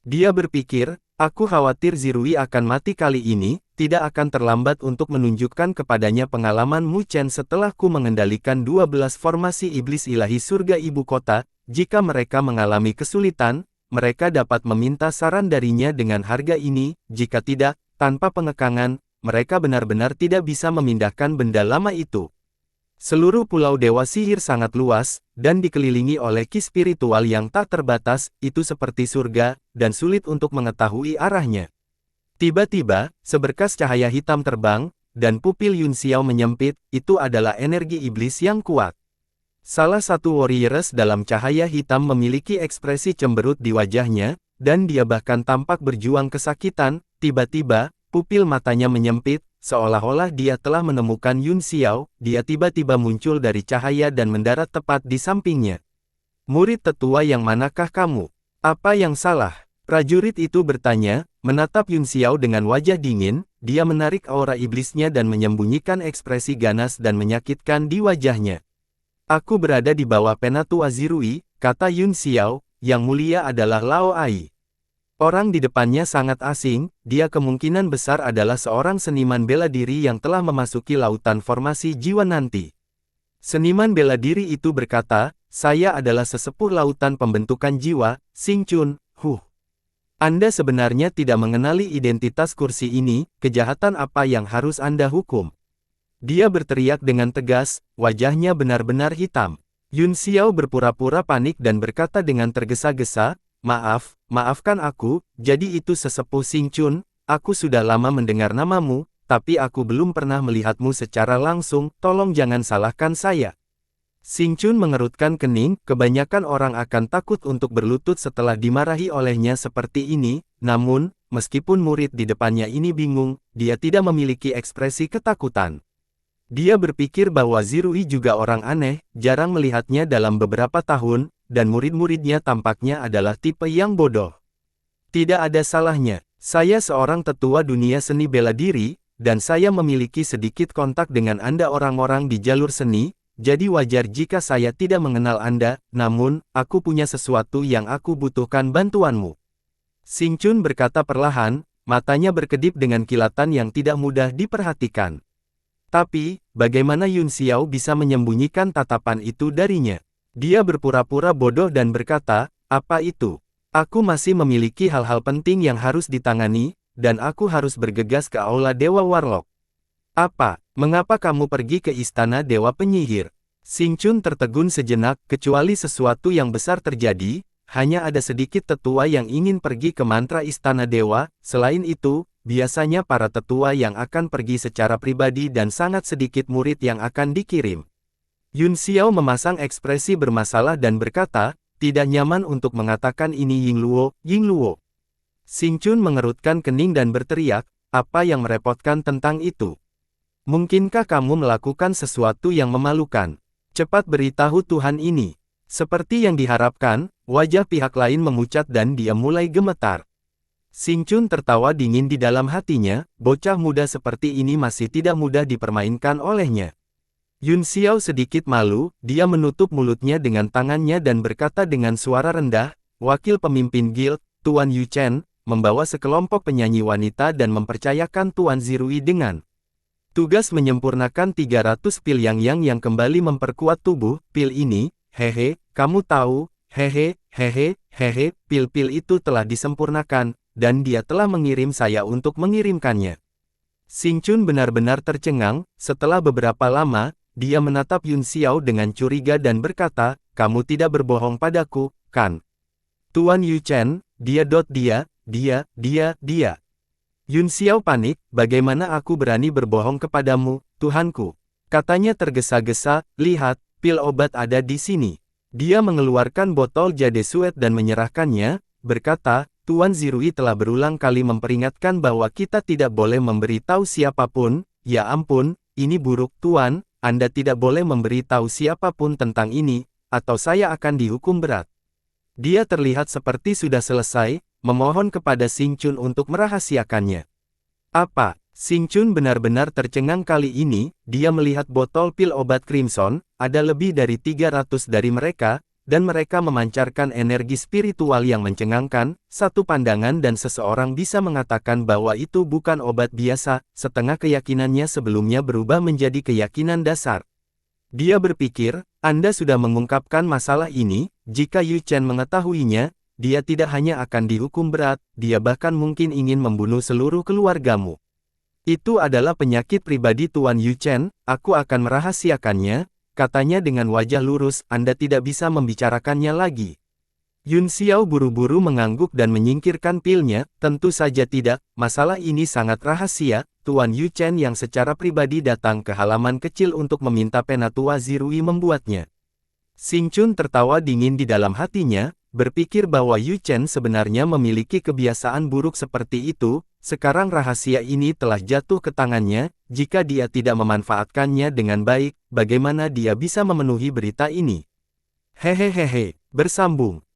Dia berpikir, aku khawatir Zirui akan mati kali ini, tidak akan terlambat untuk menunjukkan kepadanya pengalaman Mu Chen setelah ku mengendalikan 12 formasi iblis ilahi surga ibu kota, jika mereka mengalami kesulitan, mereka dapat meminta saran darinya dengan harga ini, jika tidak, tanpa pengekangan, mereka benar-benar tidak bisa memindahkan benda lama itu. Seluruh pulau Dewa Sihir sangat luas, dan dikelilingi oleh ki spiritual yang tak terbatas, itu seperti surga, dan sulit untuk mengetahui arahnya. Tiba-tiba, seberkas cahaya hitam terbang, dan pupil Yun Xiao menyempit, itu adalah energi iblis yang kuat. Salah satu warriors dalam cahaya hitam memiliki ekspresi cemberut di wajahnya, dan dia bahkan tampak berjuang kesakitan, tiba-tiba, pupil matanya menyempit, seolah-olah dia telah menemukan Yun Xiao, dia tiba-tiba muncul dari cahaya dan mendarat tepat di sampingnya. Murid tetua yang manakah kamu? Apa yang salah? Prajurit itu bertanya, menatap Yun Xiao dengan wajah dingin, dia menarik aura iblisnya dan menyembunyikan ekspresi ganas dan menyakitkan di wajahnya. Aku berada di bawah penatua Zirui, kata Yun Xiao, yang mulia adalah Lao Ai. Orang di depannya sangat asing, dia kemungkinan besar adalah seorang seniman bela diri yang telah memasuki lautan formasi jiwa nanti. Seniman bela diri itu berkata, saya adalah sesepuh lautan pembentukan jiwa, Xing Chun, Anda sebenarnya tidak mengenali identitas kursi ini, kejahatan apa yang harus Anda hukum? Dia berteriak dengan tegas, wajahnya benar-benar hitam. Yun Xiao berpura-pura panik dan berkata dengan tergesa-gesa, maafkan aku, jadi itu sesepuh Xing Chun, aku sudah lama mendengar namamu, tapi aku belum pernah melihatmu secara langsung, tolong jangan salahkan saya. Xing Chun mengerutkan kening, kebanyakan orang akan takut untuk berlutut setelah dimarahi olehnya seperti ini, namun, meskipun murid di depannya ini bingung, dia tidak memiliki ekspresi ketakutan. Dia berpikir bahwa Zirui juga orang aneh, jarang melihatnya dalam beberapa tahun, dan murid-muridnya tampaknya adalah tipe yang bodoh. Tidak ada salahnya, saya seorang tetua dunia seni bela diri, dan saya memiliki sedikit kontak dengan Anda orang-orang di jalur seni, jadi wajar jika saya tidak mengenal Anda, namun, aku punya sesuatu yang aku butuhkan bantuanmu. Xing Chun berkata perlahan, matanya berkedip dengan kilatan yang tidak mudah diperhatikan. Tapi, bagaimana Yun Xiao bisa menyembunyikan tatapan itu darinya? Dia berpura-pura bodoh dan berkata, apa itu? Aku masih memiliki hal-hal penting yang harus ditangani, dan aku harus bergegas ke aula Dewa Warlock. Apa? Mengapa kamu pergi ke istana Dewa Penyihir? Xing Chun tertegun sejenak, kecuali sesuatu yang besar terjadi, hanya ada sedikit tetua yang ingin pergi ke mantra istana dewa, selain itu, biasanya para tetua yang akan pergi secara pribadi dan sangat sedikit murid yang akan dikirim. Yun Xiao memasang ekspresi bermasalah dan berkata, tidak nyaman untuk mengatakan ini Yingluo, Yingluo. Xing Chun mengerutkan kening dan berteriak, apa yang merepotkan tentang itu? Mungkinkah kamu melakukan sesuatu yang memalukan? Cepat beritahu Tuhan ini. Seperti yang diharapkan, wajah pihak lain memucat dan dia mulai gemetar. Xing Chun tertawa dingin di dalam hatinya, bocah muda seperti ini masih tidak mudah dipermainkan olehnya. Yun Xiao sedikit malu, dia menutup mulutnya dengan tangannya dan berkata dengan suara rendah, wakil pemimpin guild, Tuan Yu Chen, membawa sekelompok penyanyi wanita dan mempercayakan Tuan Zirui dengan tugas menyempurnakan 300 pil yang kembali memperkuat tubuh, pil ini, hehe, kamu tahu, hehe, pil-pil itu telah disempurnakan, dan dia telah mengirim saya untuk mengirimkannya. Xing Chun benar-benar tercengang, setelah beberapa lama, dia menatap Yun Xiao dengan curiga dan berkata, kamu tidak berbohong padaku, kan? Tuan Yu Chen, dia. Yun Xiao panik, bagaimana aku berani berbohong kepadamu, Tuhanku? Katanya tergesa-gesa, lihat, pil obat ada di sini. Dia mengeluarkan botol jade suet dan menyerahkannya, berkata, Tuan Zirui telah berulang kali memperingatkan bahwa kita tidak boleh memberitahu siapapun, ya ampun, ini buruk Tuan, Anda tidak boleh memberitahu siapapun tentang ini, atau saya akan dihukum berat. Dia terlihat seperti sudah selesai, memohon kepada Xing Chun untuk merahasiakannya. Apa? Xing Chun benar-benar tercengang kali ini, dia melihat botol pil obat Crimson, ada lebih dari 300 dari mereka, dan mereka memancarkan energi spiritual yang mencengangkan, satu pandangan dan seseorang bisa mengatakan bahwa itu bukan obat biasa, setengah keyakinannya sebelumnya berubah menjadi keyakinan dasar. Dia berpikir, Anda sudah mengungkapkan masalah ini, jika Yu Chen mengetahuinya, dia tidak hanya akan dihukum berat, dia bahkan mungkin ingin membunuh seluruh keluargamu. Itu adalah penyakit pribadi Tuan Yu Chen, aku akan merahasiakannya, katanya dengan wajah lurus, Anda tidak bisa membicarakannya lagi. Yun Xiao buru-buru mengangguk dan menyingkirkan pilnya, tentu saja tidak, masalah ini sangat rahasia, Tuan Yu Chen yang secara pribadi datang ke halaman kecil untuk meminta Penatua Zirui membuatnya. Xing Chun tertawa dingin di dalam hatinya, berpikir bahwa Yu Chen sebenarnya memiliki kebiasaan buruk seperti itu, sekarang rahasia ini telah jatuh ke tangannya, jika dia tidak memanfaatkannya dengan baik, bagaimana dia bisa memenuhi berita ini? Hehehe, bersambung.